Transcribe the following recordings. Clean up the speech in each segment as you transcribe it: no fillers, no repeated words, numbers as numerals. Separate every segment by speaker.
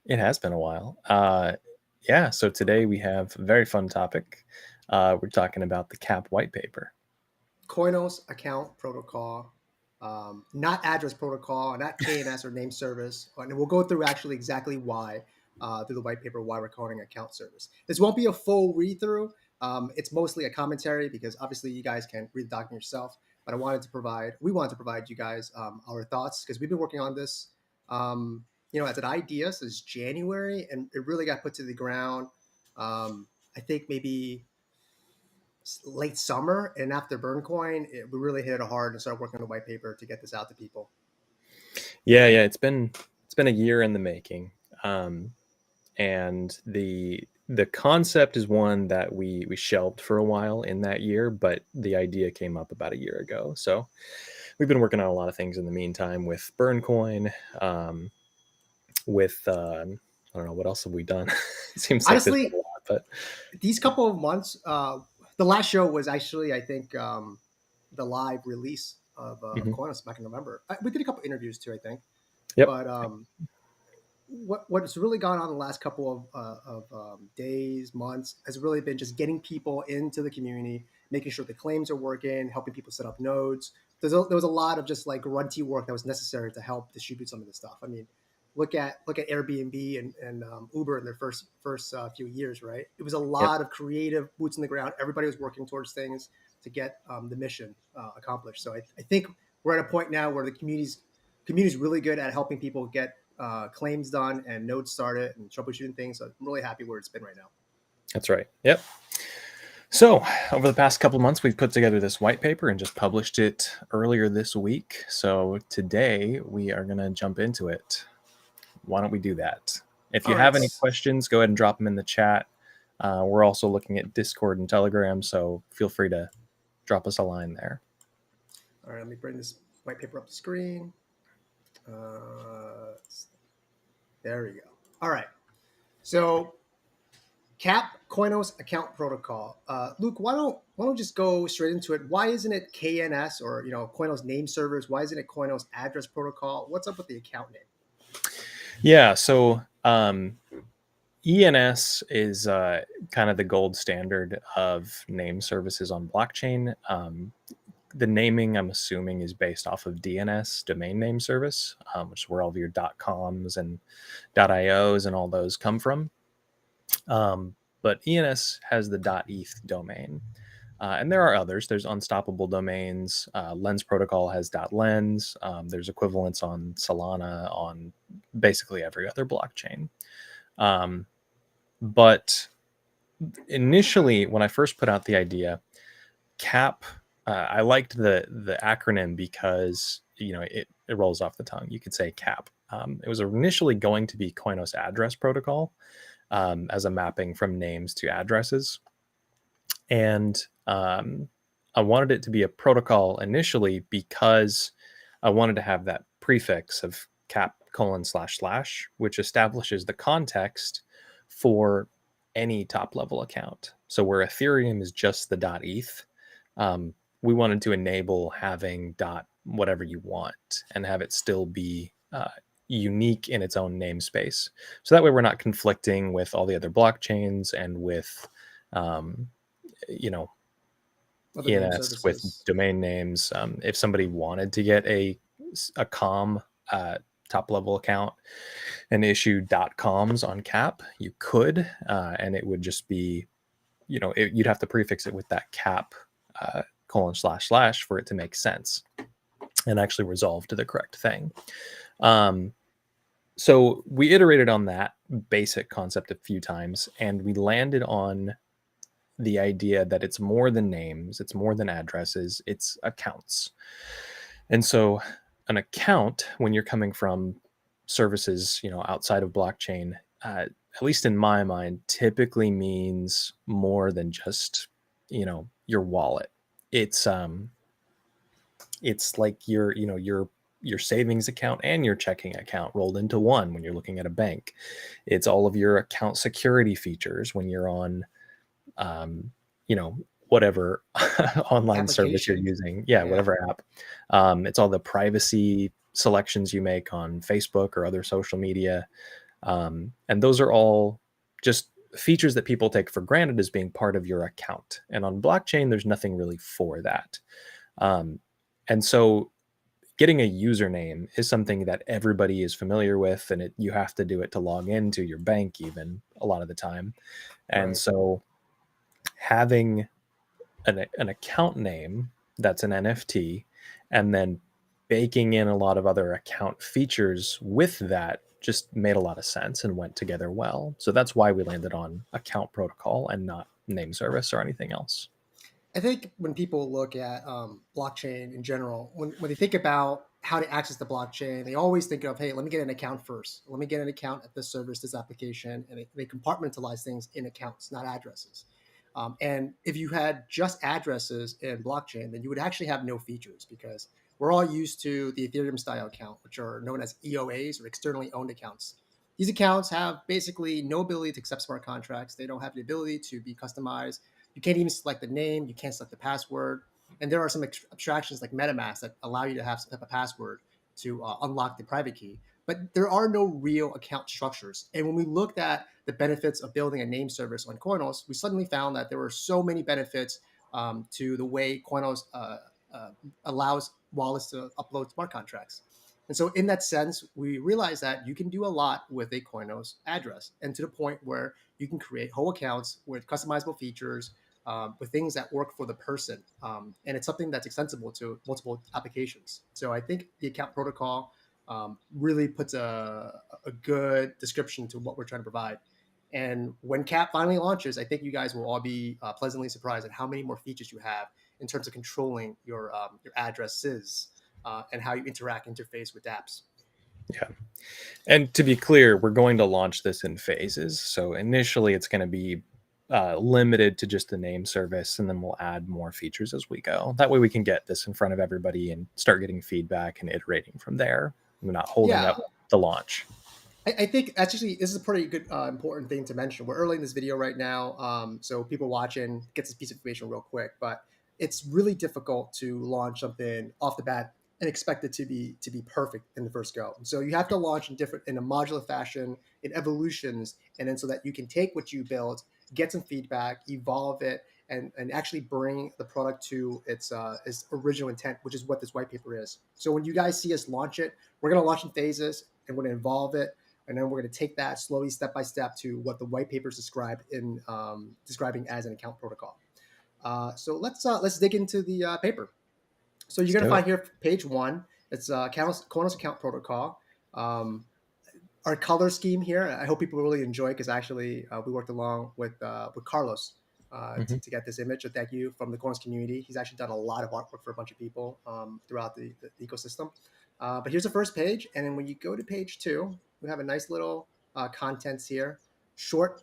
Speaker 1: It has been a while. Yeah, so today we have a very fun topic. We're talking about the CAP white paper.
Speaker 2: Koinos Account Protocol, not address protocol, not KNS or name service. And we'll go through actually exactly why through the white paper why we're calling account service. This won't be a full read through. It's mostly a commentary because obviously you guys can read the document yourself. But we wanted to provide you guys our thoughts because we've been working on this, as an idea since January, and it really got put to the ground. I think maybe late summer, and after Burncoin, we really hit it hard and started working on the white paper to get this out to people.
Speaker 1: Yeah, it's been a year in the making, and the concept is one that we shelved for a while in that year, but the idea came up about a year ago. So we've been working on a lot of things in the meantime with Burncoin, with I don't know what else have we done. It seems like there's been a
Speaker 2: Honestly,
Speaker 1: lot, but
Speaker 2: these couple of months, the last show was actually, I think, the live release of
Speaker 1: mhm.
Speaker 2: Koinos back in November. We did a couple interviews too, I think.
Speaker 1: Yep,
Speaker 2: But what's really gone on the last couple of days, months, has really been just getting people into the community, making sure the claims are working, helping people set up nodes. There was a lot of just like grunty work that was necessary to help distribute some of this stuff. I mean, look at Airbnb and Uber in their first few years, right? It was a
Speaker 1: yep.
Speaker 2: lot of creative boots in the ground. Everybody was working towards things to get the mission accomplished. So I think we're at a point now where the community's really good at helping people get claims done and nodes started and troubleshooting things. So I'm really happy where it's been right now.
Speaker 1: That's right. Yep. So, over the past couple of months, we've put together this white paper and just published it earlier this week. So, today we are going to jump into it. Why don't we do that? If you
Speaker 2: All
Speaker 1: have
Speaker 2: right.
Speaker 1: any questions, go ahead and drop them in the chat. We're also looking at Discord and Telegram, so feel free to drop us a line there.
Speaker 2: All right. Let me bring this white paper up the screen. Uh, there we go. All right. So CAP Koinos Account Protocol. Luke, why don't just go straight into it? Why isn't it KNS or Koinos name servers? Why isn't it Koinos address protocol? What's up with the account name?
Speaker 1: Yeah, so ENS is kind of the gold standard of name services on blockchain. The naming, I'm assuming, is based off of DNS, domain name service, which is where all of your .coms and .ios and all those come from. But ENS has the .eth domain. And there are others. There's unstoppable domains. Lens Protocol has .lens. There's equivalents on Solana, on basically every other blockchain. But initially, when I first put out the idea, CAP, I liked the acronym because it rolls off the tongue. You could say CAP. It was initially going to be Koinos Address Protocol, as a mapping from names to addresses. And I wanted it to be a protocol initially because I wanted to have that prefix of cap : / which establishes the context for any top level account. So where Ethereum is just the .eth, we wanted to enable having whatever you want and have it still be unique in its own namespace. So that way we're not conflicting with all the other blockchains and with you know
Speaker 2: Other name
Speaker 1: ENS with
Speaker 2: services.
Speaker 1: domain names. If somebody wanted to get a com top level account and issue .coms on CAP, you could, and it would just be, you'd have to prefix it with that CAP : / for it to make sense and actually resolve to the correct thing. So we iterated on that basic concept a few times, and we landed on the idea that it's more than names, it's more than addresses, it's accounts. And so an account, when you're coming from services, outside of blockchain, at least in my mind, typically means more than just, your wallet. It's like your savings account and your checking account rolled into one when you're looking at a bank. It's all of your account security features when you're on whatever online service you're
Speaker 2: Application.
Speaker 1: using. Yeah,
Speaker 2: Yeah.
Speaker 1: whatever app. It's all the privacy selections you make on Facebook or other social media. And those are all just features that people take for granted as being part of your account. And on blockchain, there's nothing really for that. Um, and so getting a username is something that everybody is familiar with, and you have to do it to log into your bank even a lot of the time. And
Speaker 2: Right.
Speaker 1: so having an account name that's an NFT and then baking in a lot of other account features with that just made a lot of sense and went together well. So that's why we landed on account protocol and not name service or anything else.
Speaker 2: I think when people look at blockchain in general, when they think about how to access the blockchain, they always think of, hey, let me get an account first. Let me get an account at this service, this application, and they compartmentalize things in accounts, not addresses. And if you had just addresses in blockchain, then you would actually have no features because we're all used to the Ethereum style account, which are known as EOAs or externally owned accounts. These accounts have basically no ability to accept smart contracts. They don't have the ability to be customized. You can't even select the name. You can't select the password. And there are some abstractions like MetaMask that allow you to have some type of password to unlock the private key. But there are no real account structures. And when we looked at the benefits of building a name service on Koinos, we suddenly found that there were so many benefits to the way Koinos uh, allows wallets to upload smart contracts. And so, in that sense, we realized that you can do a lot with a Koinos address, and to the point where you can create whole accounts with customizable features, with things that work for the person. And it's something that's extensible to multiple applications. So I think the account protocol really puts a good description to what we're trying to provide. And when CAP finally launches, I think you guys will all be pleasantly surprised at how many more features you have in terms of controlling your addresses and how you interact interface with apps.
Speaker 1: Yeah. And to be clear, we're going to launch this in phases. So initially, it's going to be limited to just the name service, and then we'll add more features as we go. That way, we can get this in front of everybody and start getting feedback and iterating from there. We're not holding
Speaker 2: Yeah,
Speaker 1: up the launch.
Speaker 2: I think actually this is a pretty good important thing to mention. We're early in this video right now, so people watching get this piece of information real quick. But it's really difficult to launch something off the bat and expect it to be perfect in the first go. So you have to launch in a modular fashion, in evolutions, and then so that you can take what you build, get some feedback, evolve it, and actually bring the product to its original intent, which is what this white paper is. So when you guys see us launch it, we're going to launch in phases, and we're going to evolve it, and then we're going to take that slowly, step by step, to what the white papers described in describing as an account protocol. So let's dig into the paper. So you're
Speaker 1: Let's
Speaker 2: going to
Speaker 1: do it.
Speaker 2: find here page one. It's Koinos Account Protocol. Um, our color scheme here, I hope people really enjoy, because actually we worked along with Carlos
Speaker 1: Mhm.
Speaker 2: to get this image. So thank you from the Koinos community. He's actually done a lot of artwork for a bunch of people throughout the ecosystem. But here's the first page, and then when you go to page two, we have a nice little contents here, short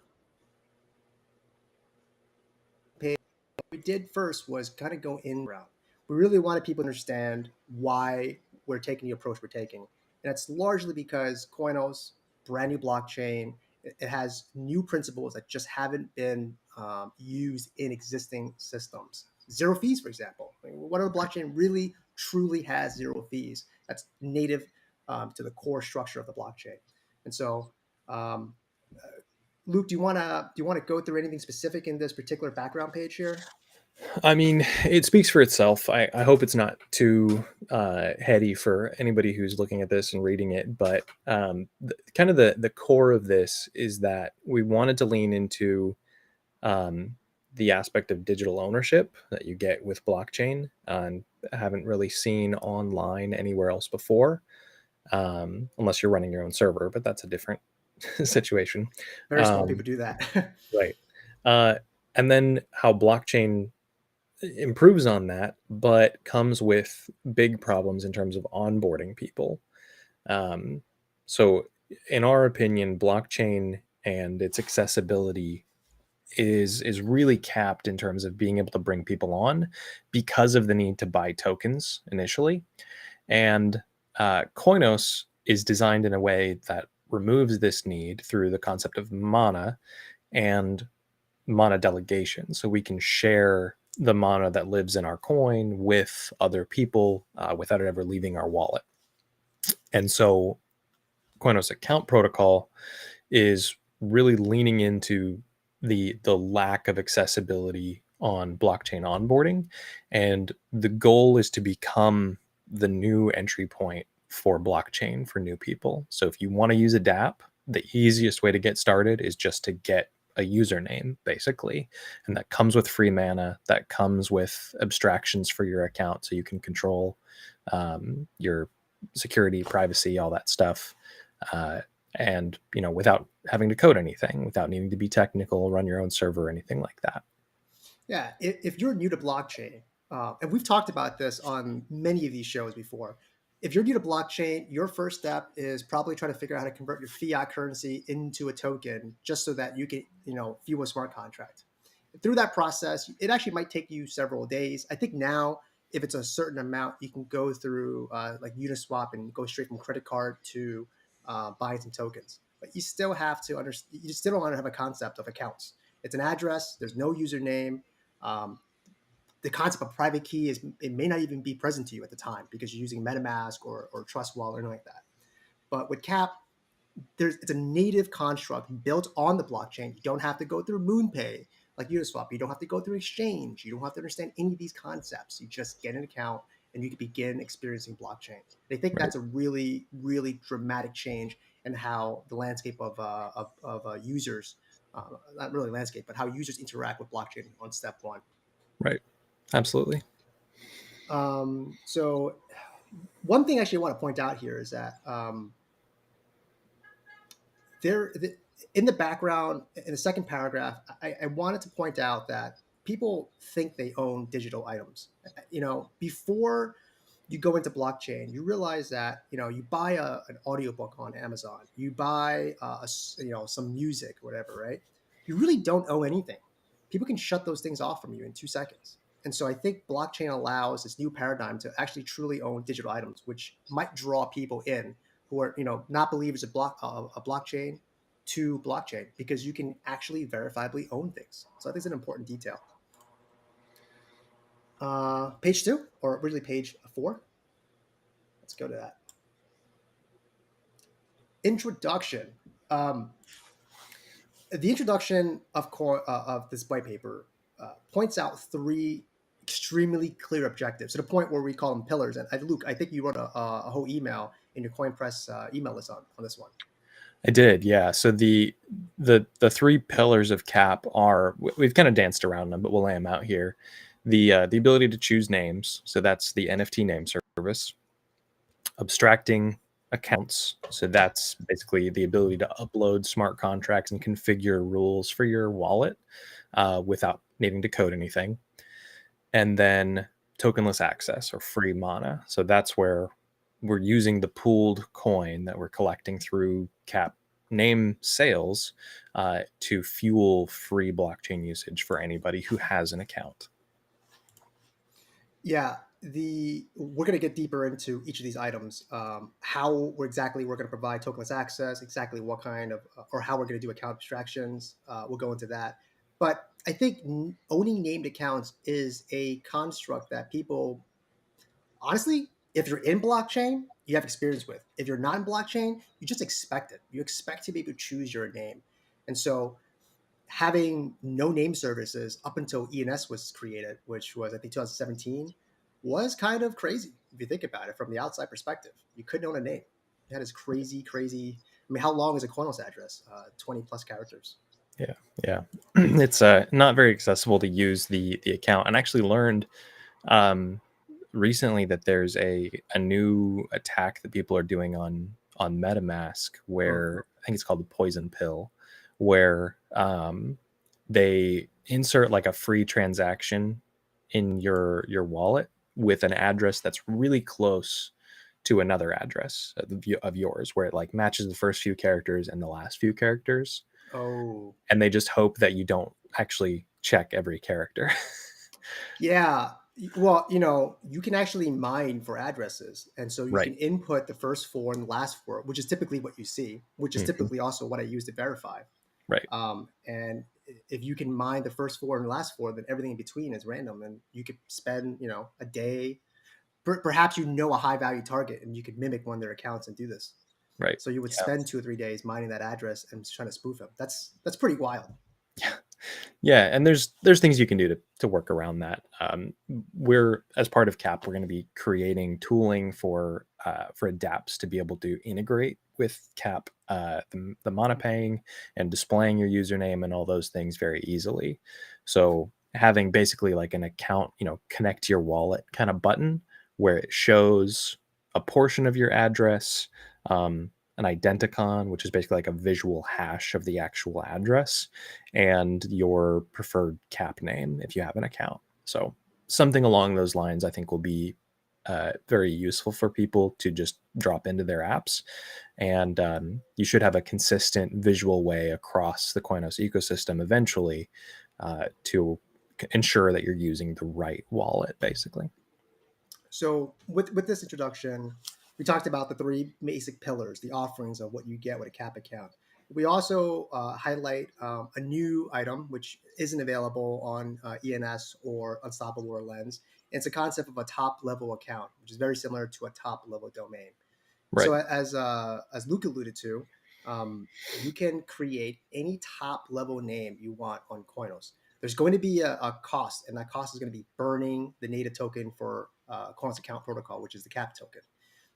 Speaker 2: page. What we did first was kind of go in route. We really wanted people to understand why we're taking the approach we're taking. And it's largely because Koinos, brand new blockchain, it has new principles that just haven't been used in existing systems. Zero fees, for example. I mean, what other blockchain really truly has zero fees? That's native to the core structure of the blockchain. And so, um, Luke, do you want to go through anything specific in this particular background page here?
Speaker 1: I mean, it speaks for itself. I hope it's not too heady for anybody who's looking at this and reading it. But kind of the core of this is that we wanted to lean into um, the aspect of digital ownership that you get with blockchain, and haven't really seen online anywhere else before, unless you're running your own server. But that's a different situation.
Speaker 2: Very small people
Speaker 1: Um,
Speaker 2: do that.
Speaker 1: right. Uh, and then how blockchain improves on that, but comes with big problems in terms of onboarding people. Um, so, in our opinion, blockchain and its accessibility is really capped in terms of being able to bring people on because of the need to buy tokens initially. And Koinos is designed in a way that removes this need through the concept of mana and mana delegation. So we can share the mana that lives in our coin with other people without it ever leaving our wallet. And so Koinos Account Protocol is really leaning into the lack of accessibility on blockchain onboarding, and the goal is to become the new entry point for blockchain for new people. So if you want to use a dApp, the easiest way to get started is just to get a username, basically, and that comes with free mana, that comes with abstractions for your account so you can control your security, privacy, all that stuff. uh, and without having to code anything, without needing to be technical, run your own server or anything like that.
Speaker 2: Yeah, if you're new to blockchain, and we've talked about this on many of these shows before, if you're new to blockchain, your first step is probably trying to figure out how to convert your fiat currency into a token, just so that you can, fuel a smart contract. Through that process, it actually might take you several days. I think now, if it's a certain amount, you can go through like Uniswap and go straight from credit card to buying some tokens. But you still have to understand. You still don't want to have a concept of accounts. It's an address. There's no username. um, the concept of private key is, it may not even be present to you at the time because you're using MetaMask or Trust Wallet or anything like that. But with CAP, it's a native construct built on the blockchain. You don't have to go through MoonPay like Uniswap. You don't have to go through Exchange. You don't have to understand any of these concepts. You just get an account and you can begin experiencing blockchain. And I think
Speaker 1: Right.
Speaker 2: that's a really, really dramatic change in how the landscape of users, not really landscape, but how users interact with blockchain on step one.
Speaker 1: Right. Absolutely.
Speaker 2: So one thing actually I want to point out here is that there in the background in the second paragraph, I wanted to point out that people think they own digital items. Before you go into blockchain, you realize that you buy an audiobook on Amazon, you buy some music, whatever, right? You really don't owe anything. People can shut those things off from you in 2 seconds. And so I think blockchain allows this new paradigm to actually truly own digital items, which might draw people in who are not believers of a blockchain to blockchain, because you can actually verifiably own things. So I think it's an important detail. Page two, or really page four. Let's go to that. Introduction. Um, the introduction of this white paper points out three extremely clear objectives, to the point where we call them pillars. And Luke, I think you wrote a whole email in your CoinPress email list on this one.
Speaker 1: I did, yeah. So the three pillars of CAP are, we've kind of danced around them, but we'll lay them out here. The ability to choose names, so that's the NFT name service. Abstracting accounts, so that's basically the ability to upload smart contracts and configure rules for your wallet without needing to code anything. And then tokenless access, or free mana. So that's where we're using the pooled coin that we're collecting through CAP name sales to fuel free blockchain usage for anybody who has an account.
Speaker 2: Yeah, we're going to get deeper into each of these items. How we're going to provide tokenless access, exactly what kind of, or how we're going to do account abstractions. We'll go into that. But I think owning named accounts is a construct that people, honestly, if you're in blockchain, you have experience with. If you're not in blockchain, you just expect it. You expect to be able to choose your name. And so having no name services up until ENS was created, which was I think 2017, was kind of crazy if you think about it from the outside perspective. You couldn't own a name. That is crazy, crazy. I mean, how long is a Koinos address? 20 plus characters.
Speaker 1: Yeah, yeah. It's not very accessible to use the account. And I actually learned um, recently that there's a new attack that people are doing on MetaMask,
Speaker 2: Mm.
Speaker 1: where I think it's called the poison pill, where they insert like a free transaction in your wallet with an address that's really close to another address of yours, where it like matches the first few characters and the last few characters,
Speaker 2: Oh,
Speaker 1: and they just hope that you don't actually check every character.
Speaker 2: yeah. Well, you can actually mine for addresses. And so you
Speaker 1: Right.
Speaker 2: can input the first four and the last four, which is typically what you see, which is
Speaker 1: Hmm.
Speaker 2: typically also what I use to verify.
Speaker 1: Right.
Speaker 2: And if you can mine the first four and the last four, then everything in between is random. And you could spend, a day, perhaps a high value target, and you could mimic one of their accounts and do this.
Speaker 1: Right.
Speaker 2: So you would
Speaker 1: Yeah.
Speaker 2: spend 2 or 3 days mining that address and trying to spoof them. That's pretty wild.
Speaker 1: Yeah. Yeah, and there's things you can do to work around that. We're as part of CAP, we're going to be creating tooling for adapts to be able to integrate with CAP, the monopaying and displaying your username and all those things very easily. So having basically like an account, connect to your wallet kind of button where it shows a portion of your address, an identicon, which is basically like a visual hash of the actual address, and your preferred CAP name if you have an account. So something along those lines, I think, will be very useful for people to just drop into their apps. And you should have a consistent visual way across the Koinos ecosystem eventually to ensure that you're using the right wallet, basically.
Speaker 2: So with this introduction, we talked about the three basic pillars, the offerings of what you get with a CAP account. We also highlight a new item which isn't available on ENS or Unstoppable or Lens. It's a concept of a top level account, which is very similar to a top level domain. So
Speaker 1: Right.
Speaker 2: as Luke alluded to, you can create any top level name you want on Koinos. There's going to be a cost, and that cost is going to be burning the native token for Koinos Account Protocol, which is the CAP token.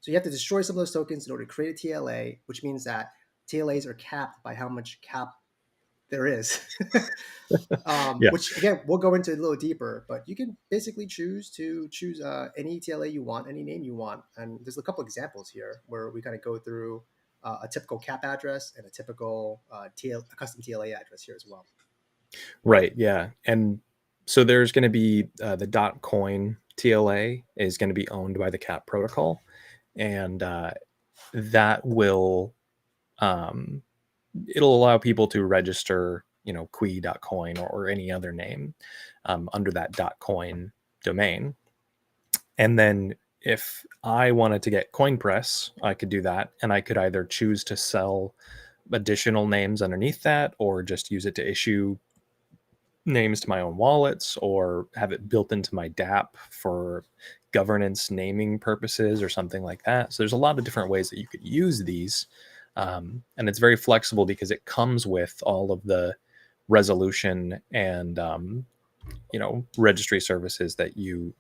Speaker 2: So you have to destroy some of those tokens in order to create a TLA, which means that TLAs are capped by how much CAP there is.
Speaker 1: Yeah.
Speaker 2: Which again we'll go into a little deeper, but you can basically choose any TLA you want, any name you want, and there's a couple examples here where we kind of go through a typical CAP address and a typical a custom TLA address here as well.
Speaker 1: Right. Yeah. And so there's going to be the .coin TLA is going to be owned by the CAP protocol, and that will um, it'll allow people to register, qui.coin or any other name under that .coin domain. And then if I wanted to get CoinPress, I could do that, and I could either choose to sell additional names underneath that, or just use it to issue names to my own wallets, or have it built into my DApp for governance naming purposes or something like that. So there's a lot of different ways that you could use these. And it's very flexible because it comes with all of the resolution and registry services that you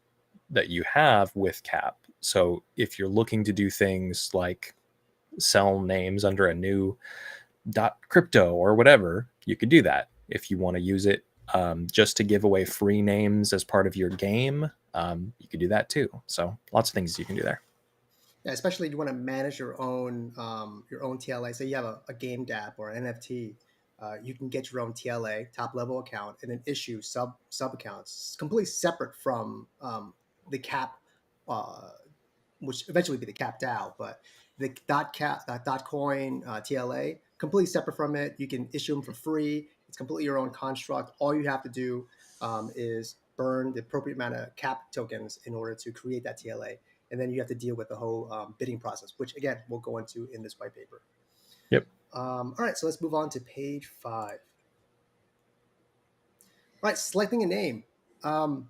Speaker 1: have with CAP. So if you're looking to do things like sell names under a new crypto or whatever, you could do that. If you want to use it just to give away free names as part of your game, you could do that too. So lots of things you can do there.
Speaker 2: Yeah, especially if you want to manage your own TLA. Say you have a game DApp or an NFT, you can get your own TLA top level account and then issue sub accounts completely separate from the CAP, uh, which eventually be the CAP DAO, but the dot coin TLA completely separate from it. You can issue them for free. It's completely your own construct. All you have to do is burn the appropriate amount of CAP tokens in order to create that TLA, and then you have to deal with the whole bidding process, which again we'll go into in this white paper.
Speaker 1: Yep.
Speaker 2: All right, so let's move on to page 5. All right, selecting a name. Um,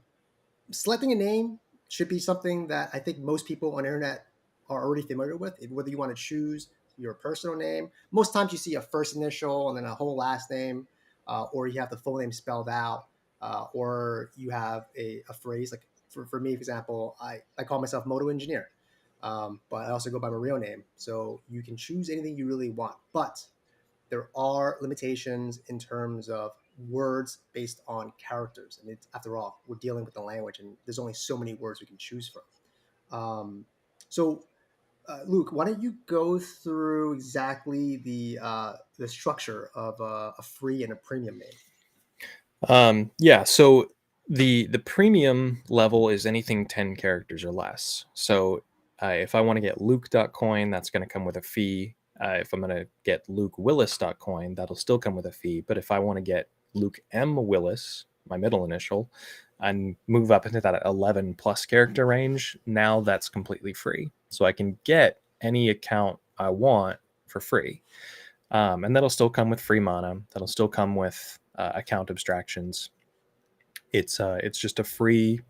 Speaker 2: Selecting a name should be something that I think most people on the internet are already familiar with. Whether you want to choose your personal name, most times you see a first initial and then a whole last name, or you have the full name spelled out, or you have a phrase like for me, for example, I call myself Moto Engineer, but I also go by my real name. So you can choose anything you really want, but there are limitations in terms of words based on characters. I mean, after all, we're dealing with the language, and there's only so many words we can choose from. So, Luke, why don't you go through exactly the structure of a free and a premium name?
Speaker 1: Yeah. So the premium level is anything 10 characters or less. So if I want to get Luke.coin, that's going to come with a fee. If I'm going to get Luke Willis.coin, that'll still come with a fee. But if I want to get Luke M. Willis, my middle initial, and move up into that 11 plus character range, now that's completely free. So I can get any account I want for free. And that'll still come with free mana. That'll still come with account abstractions. It's just a free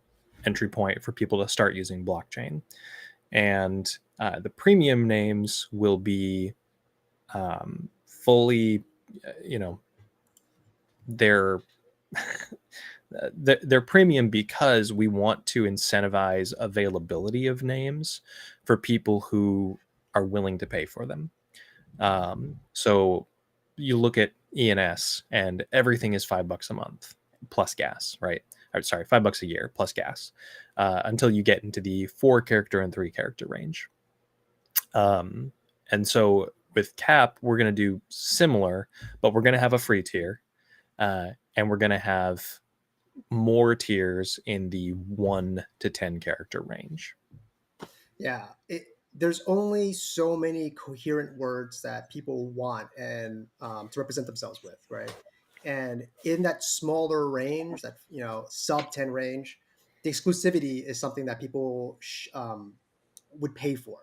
Speaker 1: entry point for people to start using blockchain. And the premium names will be fully, you know, they're they're premium because we want to incentivize availability of names for people who are willing to pay for them. So you look at ENS and everything is $5 a month plus gas, right? Or, sorry, $5 a year plus gas, until you get into the 4-character and 3-character range. And so with CAP, we're going to do similar, but we're going to have a free tier, and we're going to have more tiers in the 1 to 10 character range.
Speaker 2: Yeah, there's only so many coherent words that people want and to represent themselves with, right? And in that smaller range, that sub 10 range, the exclusivity is something that people would pay for.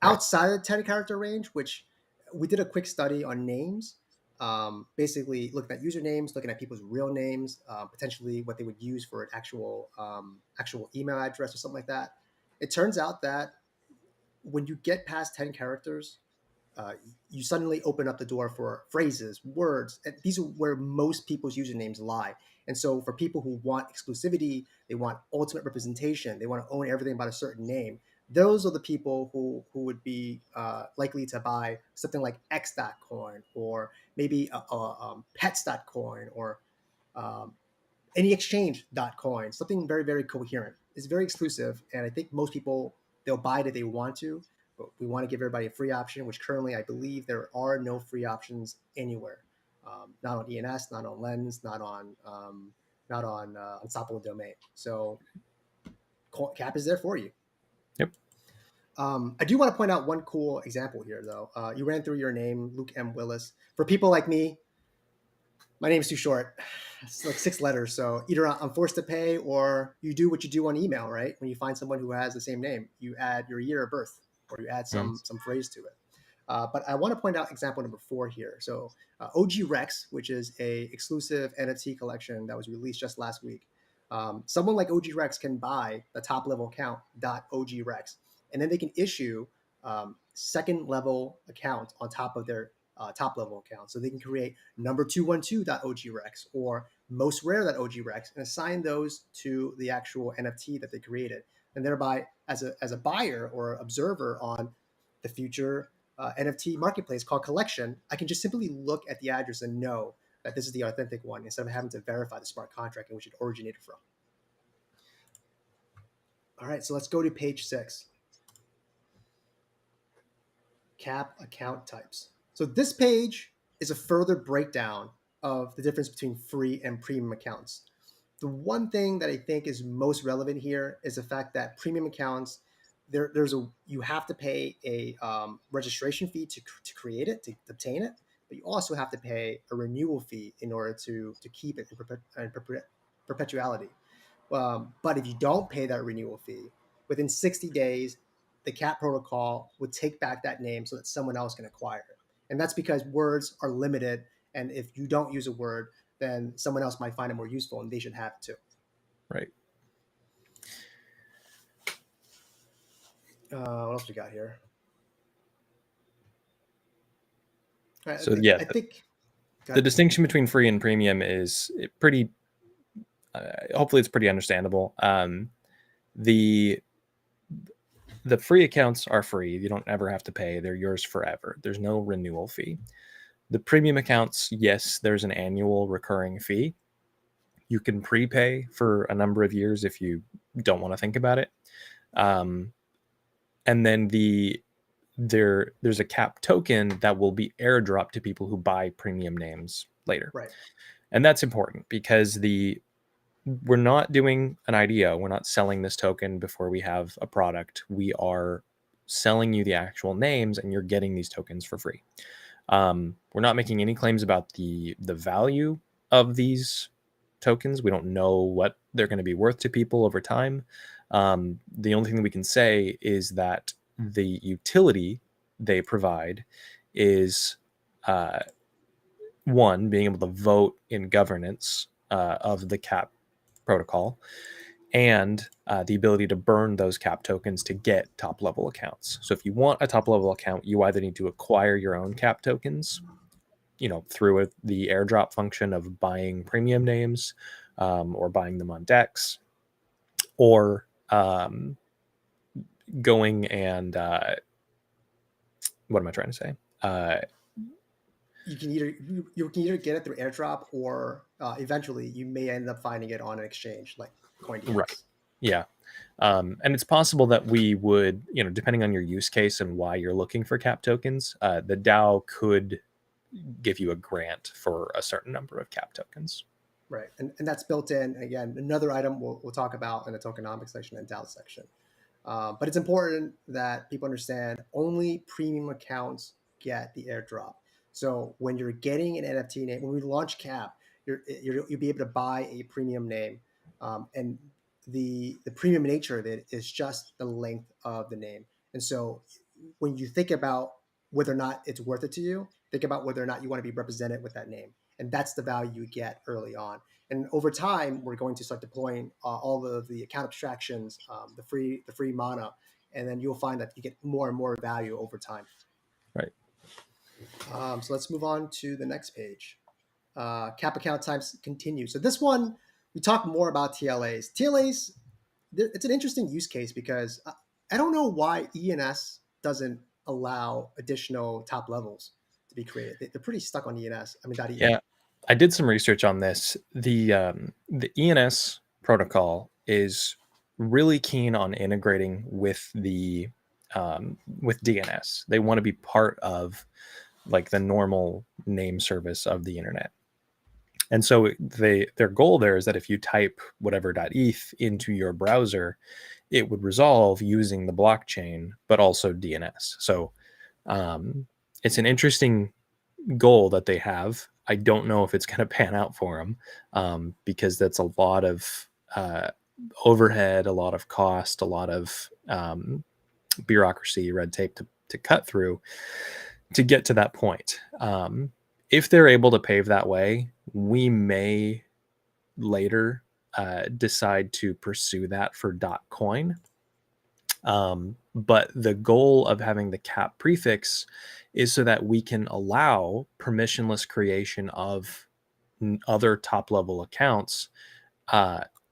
Speaker 1: Right.
Speaker 2: Outside of the 10 character range, which we did a quick study on names, basically looking at usernames, looking at people's real names, potentially what they would use for an actual email address or something like that. It turns out that when you get past 10 characters, uh, you suddenly open up the door for phrases, words. And these are where most people's usernames lie. And so for people who want exclusivity, they want ultimate representation, they want to own everything about a certain name, those are the people who would be likely to buy something like X.coin or maybe pets.coin or um, any exchange.coin, something very, very coherent. It's very exclusive. And I think most people, they'll buy it if they want to, but we want to give everybody a free option, which currently I believe there are no free options anywhere. Not on ENS, not on Lens, not on Unstoppable Domain. So CAP is there for you.
Speaker 1: Yep.
Speaker 2: I do want to point out one cool example here, though. You ran through your name, Luke M. Willis. For people like me, my name is too short. It's like 6 letters. So either I'm forced to pay or you do what you do on email, right? When you find someone who has the same name, you add your year of birth or you add
Speaker 1: Mm.
Speaker 2: some phrase to it. But I want to point out example number 4 here. So OG Rex, which is a exclusive NFT collection that was released just last week. Someone like OG Rex can buy the top level account .OG Rex, and then they can issue second level accounts on top of their top level account. So they can create number 212.ogrex or most rare.ogrex and assign those to the actual NFT that they created. And thereby, as a buyer or observer on the future NFT marketplace called Collection, I can just simply look at the address and know that this is the authentic one instead of having to verify the smart contract in which it originated from. All right, so let's go to page 6. CAP account types. So this page is a further breakdown of the difference between free and premium accounts. The one thing that I think is most relevant here is the fact that premium accounts, you have to pay a registration fee to create it, to obtain it, but you also have to pay a renewal fee in order to keep it in perpetuality. But if you don't pay that renewal fee, within 60 days, the CAP protocol would take back that name so that someone else can acquire it. And that's because words are limited. And if you don't use a word, then someone else might find it more useful and they should have it too.
Speaker 1: Right.
Speaker 2: What else we got here? All right,
Speaker 1: So yeah,
Speaker 2: I think
Speaker 1: the distinction between free and premium is pretty. Hopefully, it's pretty understandable. The free accounts are free. You don't ever have to pay. They're yours forever. There's no renewal fee. The premium accounts, yes, there's an annual recurring fee. You can prepay for a number of years if you don't want to think about it. And then there's a CAP token that will be airdropped to people who buy premium names later.
Speaker 2: right.
Speaker 1: And that's important because we're not doing an IDO. We're not selling this token before we have a product. We are selling you the actual names and you're getting these tokens for free. We're not making any claims about the value of these tokens. We don't know what they're going to be worth to people over time. The only thing that we can say is that the utility they provide is one, being able to vote in governance of the CAP protocol, and the ability to burn those cap tokens to get top level accounts. So if you want a top level account, you either need to acquire your own cap tokens, through the airdrop function of buying premium names, or buying them on DEX, or going and what am I trying to say?
Speaker 2: You can either get it through airdrop, or eventually you may end up finding it on an exchange like
Speaker 1: Right.
Speaker 2: CoinDX.
Speaker 1: Yeah. And it's possible that we would, depending on your use case and why you're looking for cap tokens, the DAO could give you a grant for a certain number of cap tokens.
Speaker 2: Right, and that's built in. Again, another item we'll talk about in the tokenomics section and DAO section. But it's important that people understand only premium accounts get the airdrop. So when you're getting an NFT name, when we launch CAP, you'll be able to buy a premium name, and the premium nature of it is just the length of the name. And so when you think about whether or not it's worth it to you, think about whether or not you want to be represented with that name, and that's the value you get early on. And over time, we're going to start deploying all of the account abstractions, the free mana, and then you'll find that you get more and more value over time.
Speaker 1: Right.
Speaker 2: So let's move on to the next page. Cap account times continue. So this one, we talk more about TLAs. TLAs, it's an interesting use case because I don't know why ENS doesn't allow additional top levels to be created. They're pretty stuck on ENS. I mean, .eth.
Speaker 1: Yeah. I did some research on this. The ENS protocol is really keen on integrating with DNS. They want to be part of like the normal name service of the internet. And so their goal there is that if you type whatever .eth into your browser, it would resolve using the blockchain, but also DNS. So it's an interesting goal that they have. I don't know if it's going to pan out for them, because that's a lot of overhead, a lot of cost, a lot of bureaucracy, red tape to cut through to get to that point. If they're able to pave that way, we may later decide to pursue that for .coin. But the goal of having the cap prefix is so that we can allow permissionless creation of other top level accounts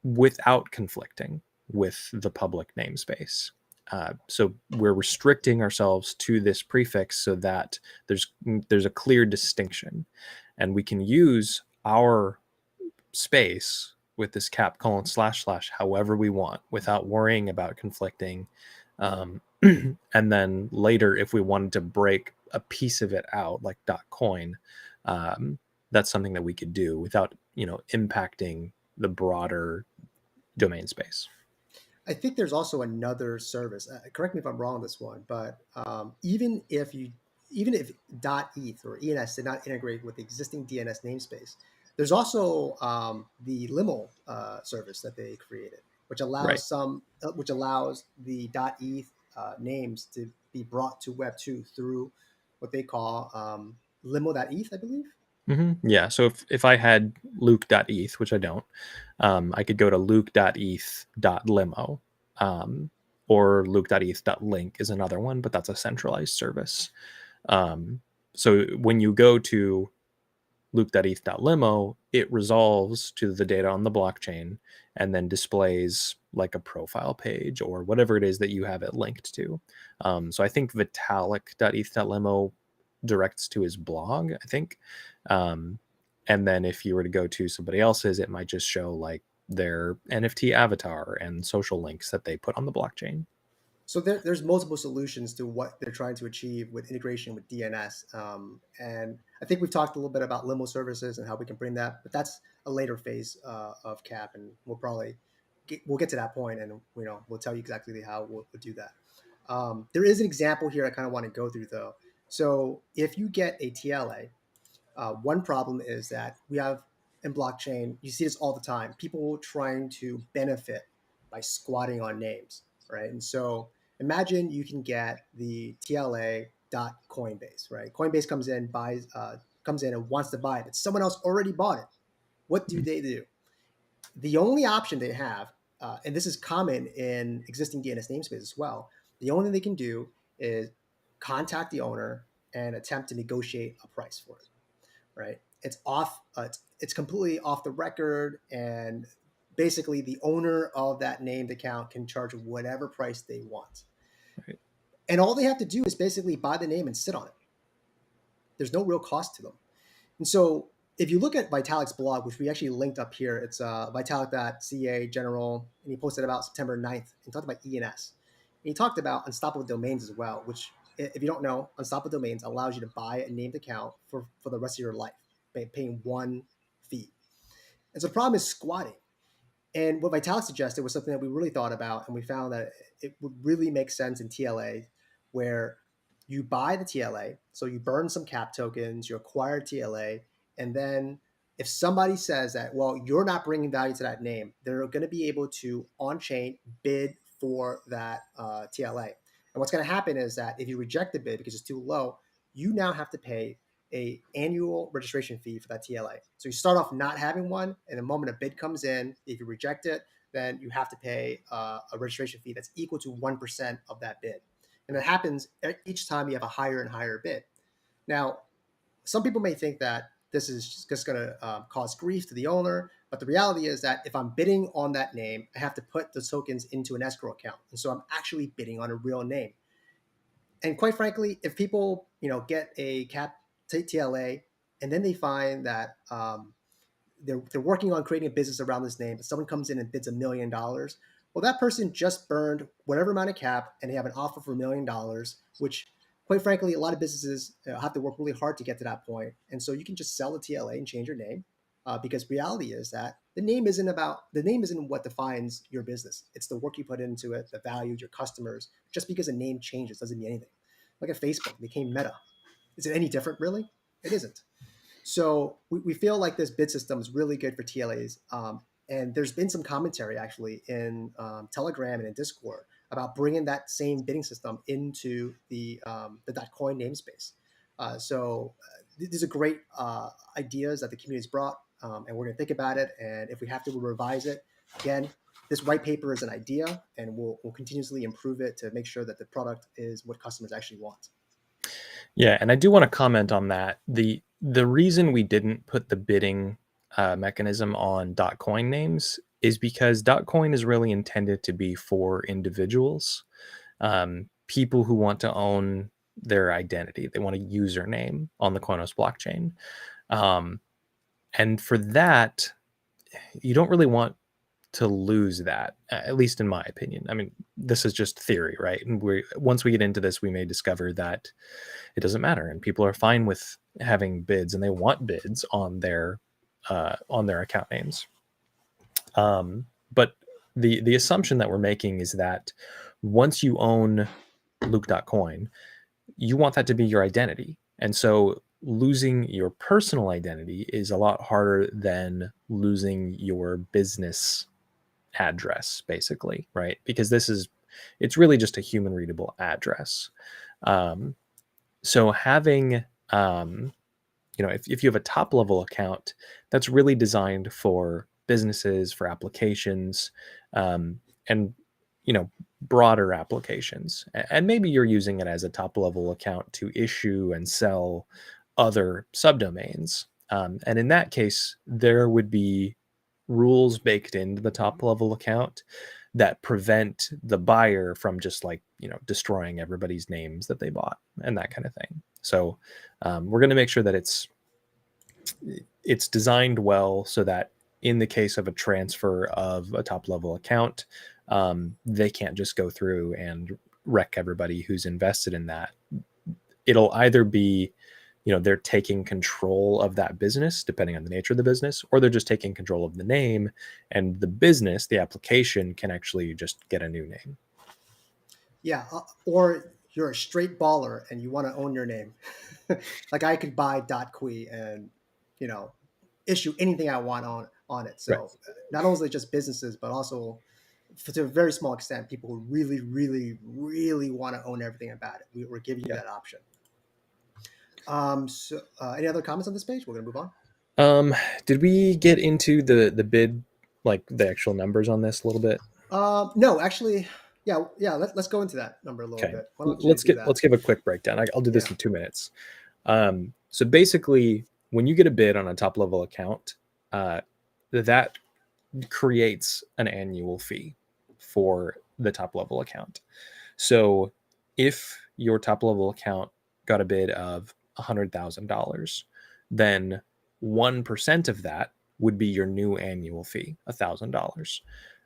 Speaker 1: without conflicting with the public namespace. So we're restricting ourselves to this prefix so that there's a clear distinction, and we can use our space with this cap : / however we want without worrying about conflicting. And then later, if we wanted to break a piece of it out, like .coin, that's something that we could do without impacting the broader domain space.
Speaker 2: I think there's also another service. Correct me if I'm wrong on this one, but even if .eth or ENS did not integrate with the existing DNS namespace, there's also the limo service that they created, which
Speaker 1: Right.
Speaker 2: allows the .eth names to be brought to Web 2 through what they call limo.eth, I believe.
Speaker 1: Yeah. So if I had luke.eth, which I don't, I could go to luke.eth.limo, or luke.eth.link is another one, but that's a centralized service. So when you go to luke.eth.limo, it resolves to the data on the blockchain and then displays like a profile page or whatever it is that you have it linked to. So I think vitalik.eth.limo directs to his blog, I think. And then if you were to go to somebody else's, it might just show like their NFT avatar and social links that they put on the blockchain.
Speaker 2: So there's multiple solutions to what they're trying to achieve with integration with DNS. And I think we've talked a little bit about limo services and how we can bring that, but that's a later phase of CAP, and we'll get to that point, and we'll tell you exactly how we'll do that. There is an example here I kind of want to go through though. So if you get a TLA, one problem is that we have in blockchain, you see this all the time, people trying to benefit by squatting on names, right? And so imagine you can get the TLA dot Coinbase, right? Coinbase comes in and wants to buy it, but someone else already bought it. What do they do? The only option they have and this is common in existing DNS namespace as well. The only thing they can do is contact the owner and attempt to negotiate a price for it. Right? It's off. It's completely off the record, and basically the owner of that named account can charge whatever price they want.
Speaker 1: Right.
Speaker 2: And all they have to do is basically buy the name and sit on it. There's no real cost to them. And so if you look at Vitalik's blog, which we actually linked up here, it's vitalik.ca general, and he posted about September 9th and talked about ENS. And he talked about unstoppable domains as well, which, if you don't know, unstoppable domains allows you to buy a named account for the rest of your life, paying one fee. And so the problem is squatting. And what Vitalik suggested was something that we really thought about, and we found that it would really make sense in TLA, where you buy the TLA, so you burn some CAP tokens, you acquire TLA, and then if somebody says that, well, you're not bringing value to that name, they're going to be able to on-chain bid for that TLA. And what's going to happen is that if you reject the bid because it's too low, you now have to pay a annual registration fee for that TLA. So you start off not having one, and the moment a bid comes in, if you reject it, then you have to pay a registration fee that's equal to 1% of that bid. And it happens each time you have a higher and higher bid. Now, some people may think that this is just going to cause grief to the owner, but the reality is that if I'm bidding on that name, I have to put the tokens into an escrow account. And so I'm actually bidding on a real name. And quite frankly, if people, get a CAP TLA and then they find that they're working on creating a business around this name, but someone comes in and bids $1 million, well, that person just burned whatever amount of CAP, and they have an offer for $1 million, which, quite frankly, a lot of businesses have to work really hard to get to that point. And so you can just sell the TLA and change your name, because reality is that the name isn't what defines your business. It's the work you put into it, the value, your customers. Just because a name changes doesn't mean anything. Like at Facebook, it became Meta. Is it any different, really? It isn't. So we feel like this bid system is really good for TLAs. And there's been some commentary actually in Telegram and in Discord about bringing that same bidding system into the .coin namespace. These are great ideas that the community's brought, and we're going to think about it. And if we have to, we'll revise it. Again, this white paper is an idea, and we'll continuously improve it to make sure that the product is what customers actually want.
Speaker 1: Yeah, and I do want to comment on that. The reason we didn't put the bidding mechanism on .coin names is because .coin is really intended to be for individuals, people who want to own their identity. They want a username on the Koinos blockchain. And for that, you don't really want to lose that, at least in my opinion. I mean, this is just theory, right? And once we get into this, we may discover that it doesn't matter, and people are fine with having bids, and they want bids on their account names. But the assumption that we're making is that once you own Luke.coin, you want that to be your identity, and so losing your personal identity is a lot harder than losing your business address, basically, right? Because it's really just a human readable address. So having, if you have a top level account, that's really designed for businesses, for applications, and broader applications. And maybe you're using it as a top level account to issue and sell other subdomains. And in that case, there would be rules baked into the top level account that prevent the buyer from just destroying everybody's names that they bought and that kind of thing. So we're going to make sure that it's designed well so that in the case of a transfer of a top level account, they can't just go through and wreck everybody who's invested in that. It'll either be they're taking control of that business, depending on the nature of the business, or they're just taking control of the name, and the business, the application, can actually just get a new name.
Speaker 2: Yeah, or you're a straight baller and you want to own your name. Like I could buy .qui and issue anything I want on it. So
Speaker 1: Right.
Speaker 2: Not only just businesses, but also to a very small extent, people who really, really, really want to own everything about it. We're giving you that option. Any other comments on this page? We're going to move on.
Speaker 1: Did we get into the bid, like the actual numbers on this a little bit?
Speaker 2: No, actually, yeah. Let's go into that number a little
Speaker 1: Okay,
Speaker 2: bit. Why don't you do that?
Speaker 1: let's give a quick breakdown. I'll do this
Speaker 2: Yeah.
Speaker 1: in 2 minutes. So basically, when you get a bid on a top level account, uh, that creates an annual fee for the top level account. So if your top level account got a bid of $100,000, then 1% of that would be your new annual fee, $1,000.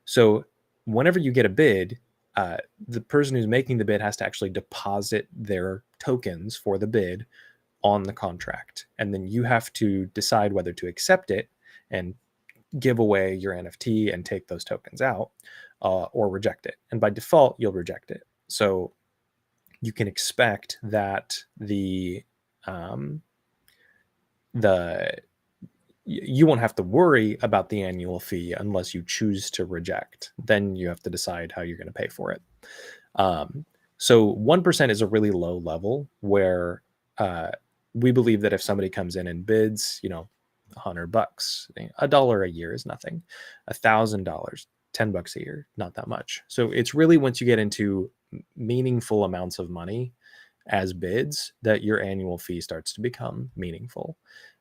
Speaker 1: So whenever you get a bid, the person who's making the bid has to actually deposit their tokens for the bid on the contract. And then you have to decide whether to accept it and give away your NFT and take those tokens out, or reject it. And by default, you'll reject it. So you can expect that um, the you won't have to worry about the annual fee unless you choose to reject. Then you have to decide how you're going to pay for it. Um, so 1% is a really low level where uh, we believe that if somebody comes in and bids, $100, $1 a year is nothing. $1,000, $10 a year, not that much. So it's really once you get into meaningful amounts of money as bids that your annual fee starts to become meaningful.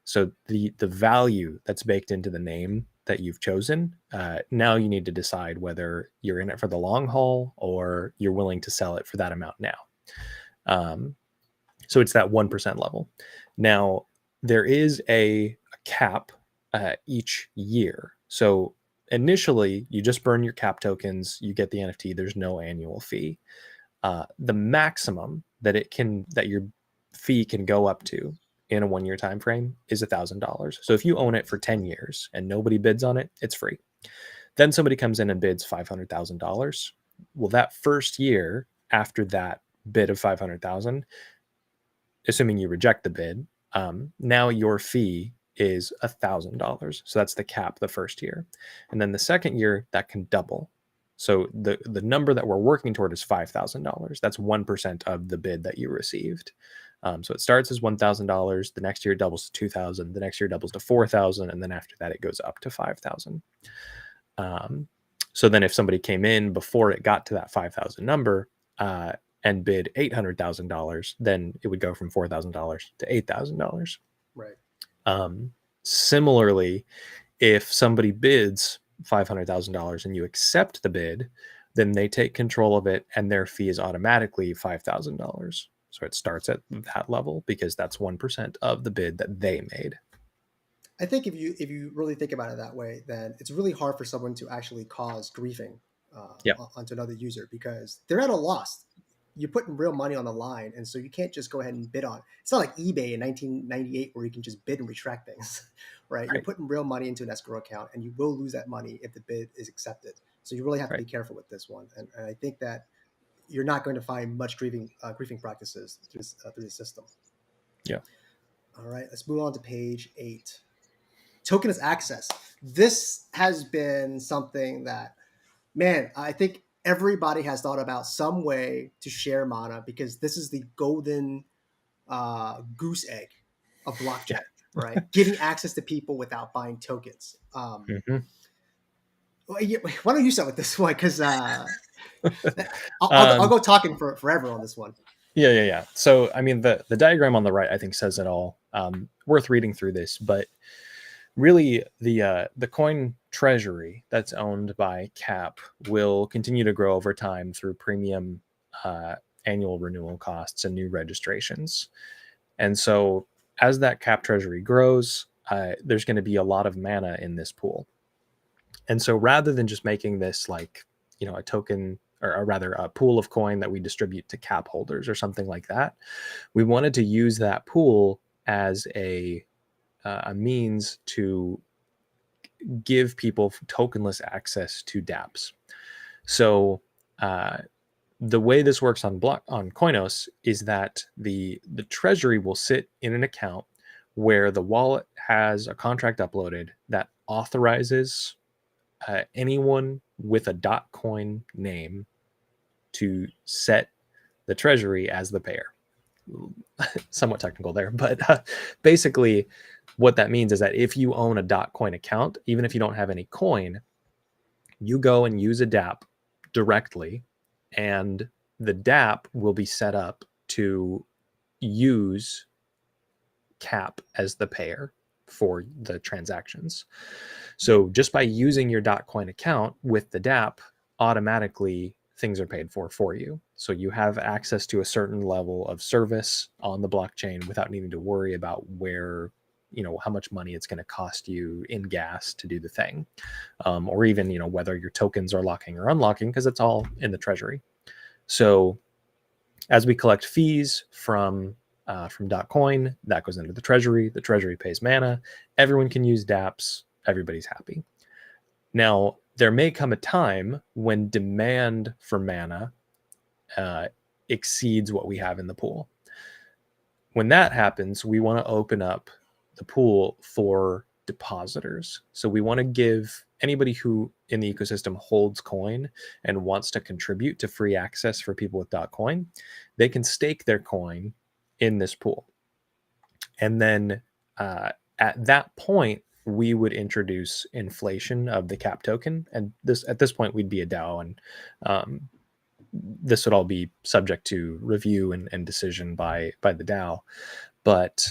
Speaker 1: So the value that's baked into the name that you've chosen, now you need to decide whether you're in it for the long haul or you're willing to sell it for that amount now. So it's that 1% level. Now, there is a cap each year. So initially, you just burn your cap tokens, you get the NFT, there's no annual fee. The maximum that your fee can go up to in a 1 year time frame is $1,000. So if you own it for 10 years and nobody bids on it, it's free. Then somebody comes in and bids $500,000. Well, that first year after that bid of 500,000, assuming you reject the bid, now your fee is $1,000. So that's the cap the first year. And then the second year, that can double. So the number that we're working toward is $5,000. That's 1% of the bid that you received. So it starts as $1,000. The next year it doubles to 2,000. The next year it doubles to 4,000, and then after that it goes up to 5,000. So then if somebody came in before it got to that 5,000 number and bid $800,000, then it would go from $4,000 to $8,000.
Speaker 2: Right.
Speaker 1: Similarly, if somebody bids $500,000 and you accept the bid, then they take control of it and their fee is automatically $5,000. So it starts at that level because that's 1% of the bid that they made.
Speaker 2: I think if you really think about it that way, then it's really hard for someone to actually cause griefing
Speaker 1: Yep.
Speaker 2: onto another user because they're at a loss. You're putting real money on the line, and so you can't just go ahead and bid on. It's not like eBay in 1998 where you can just bid and retract things, right? You're
Speaker 1: Right.
Speaker 2: putting real money into an escrow account, and you will lose that money if the bid is accepted. So you really have to be
Speaker 1: Right.
Speaker 2: careful with this one, and I think that you're not going to find much griefing practices through the system.
Speaker 1: Yeah.
Speaker 2: All right, let's move on to page 8. Tokenist access. This has been something that, man, I think everybody has thought about some way to share mana because this is the golden goose egg of
Speaker 1: Yeah.
Speaker 2: blockchain, right? Giving access to people without buying tokens.
Speaker 1: Mm-hmm.
Speaker 2: Why don't you start with this one? Because I'll
Speaker 1: um,
Speaker 2: go talking for forever on this one.
Speaker 1: yeah. So, I mean, the diagram on the right, I think, says it all. Worth reading through this, but really, the coin treasury that's owned by CAP will continue to grow over time through premium annual renewal costs and new registrations. And so, as that CAP treasury grows, there's going to be a lot of mana in this pool. And so, rather than just making this like a token or rather a pool of coin that we distribute to CAP holders or something like that, we wanted to use that pool as a means to give people tokenless access to dApps. So the way this works on Koinos is that the treasury will sit in an account where the wallet has a contract uploaded that authorizes anyone with a .coin name to set the treasury as the payer. Somewhat technical there, but basically what that means is that if you own a .coin account, even if you don't have any coin, you go and use a dApp directly, and the dApp will be set up to use KAP as the payer for the transactions. So just by using your .coin account with the dApp, automatically things are paid for you. So you have access to a certain level of service on the blockchain without needing to worry about where, how much money it's going to cost you in gas to do the thing, or even, whether your tokens are locking or unlocking, because it's all in the treasury. So as we collect fees from .coin, that goes into the treasury pays mana, everyone can use dApps, everybody's happy. Now, there may come a time when demand for mana exceeds what we have in the pool. When that happens, we want to open up the pool for depositors. So we want to give anybody who in the ecosystem holds coin and wants to contribute to free access for people with .coin, they can stake their coin in this pool. And then at that point, we would introduce inflation of the KAP token. And at this point, we'd be a DAO, and this would all be subject to review and decision by the DAO. But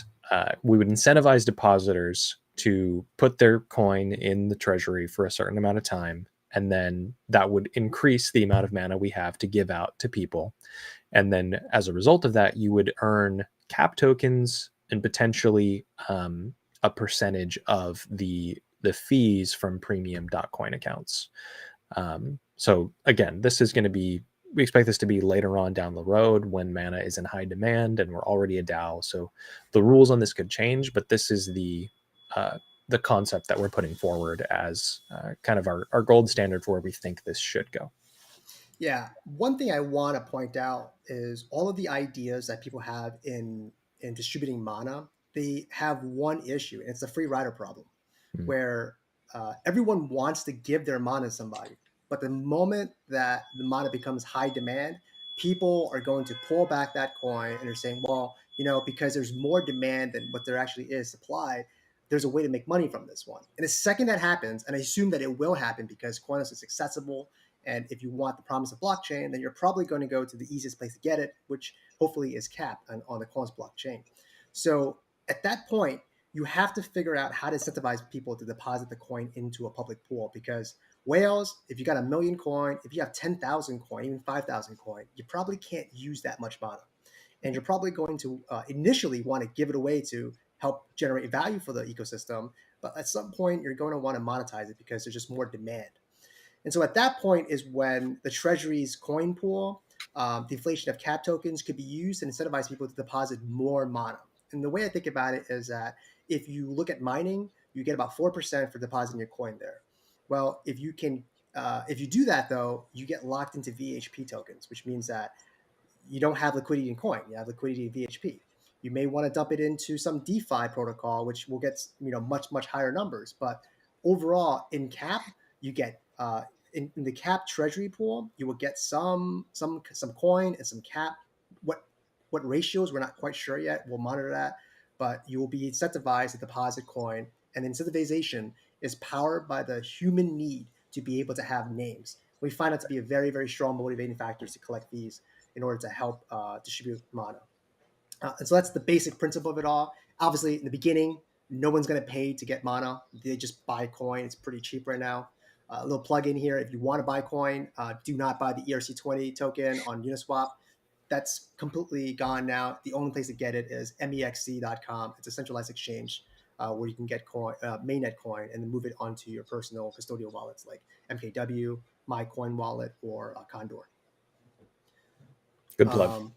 Speaker 1: we would incentivize depositors to put their coin in the treasury for a certain amount of time, and then that would increase the amount of mana we have to give out to people. And then as a result of that, you would earn KAP tokens and potentially a percentage of the fees from premium .coin accounts. So again, this is going to be, we expect this to be later on down the road when mana is in high demand and we're already a DAO. So the rules on this could change, but this is the concept that we're putting forward as kind of our gold standard for where we think this should go.
Speaker 2: Yeah, one thing I want to point out is all of the ideas that people have in distributing mana, they have one issue, and it's the free rider problem, where everyone wants to give their mana to somebody, but the moment that the mana becomes high demand, people are going to pull back that coin and they're saying, well, because there's more demand than what there actually is supply, there's a way to make money from this one. And the second that happens, and I assume that it will happen because Koinos is accessible, and if you want the promise of blockchain, then you're probably going to go to the easiest place to get it, which hopefully is KAP on the Koinos blockchain. So at that point, you have to figure out how to incentivize people to deposit the coin into a public pool, because whales, if you got 1 million coin, if you have 10,000 coin, even 5,000 coin, you probably can't use that much mana. And you're probably going to initially want to give it away to help generate value for the ecosystem. But at some point, you're going to want to monetize it because there's just more demand. And so at that point is when the Treasury's coin pool, the inflation of KAP tokens could be used to incentivize people to deposit more mana. And the way I think about it is that if you look at mining, you get about 4% for depositing your coin there. Well, if you do that though, you get locked into VHP tokens, which means that you don't have liquidity in coin, you have liquidity in VHP. You may want to dump it into some DeFi protocol, which will get much higher numbers. But overall, in KAP, you get in the KAP treasury pool, you will get some coin and some KAP. What ratios we're not quite sure yet. We'll monitor that, but you will be incentivized to deposit coin, and incentivization is powered by the human need to be able to have names. We find that to be a very, very strong motivating factors to collect fees in order to help distribute mana. And so that's the basic principle of it all. Obviously, in the beginning, no one's going to pay to get mana. They just buy coin. It's pretty cheap right now. A little plug in here. If you want to buy coin, do not buy the ERC20 token on Uniswap. That's completely gone now. The only place to get it is mexc.com. It's a centralized exchange where you can get coin, mainnet coin, and then move it onto your personal custodial wallets like MKW, My Coin Wallet, or Condor.
Speaker 1: Good plug.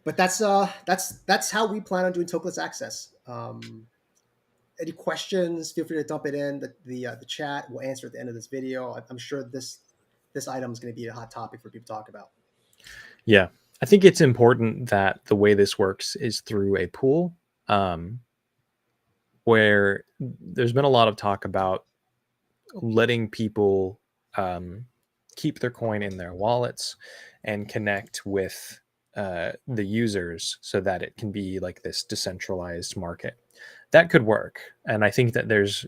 Speaker 2: But that's how we plan on doing tokenless access. Any questions? Feel free to dump it in the chat. We'll answer at the end of this video. I'm sure this item is going to be a hot topic for people to talk about.
Speaker 1: Yeah, I think it's important that the way this works is through a pool, where there's been a lot of talk about letting people keep their coin in their wallets and connect with the users so that it can be like this decentralized market. That could work, and I think that there's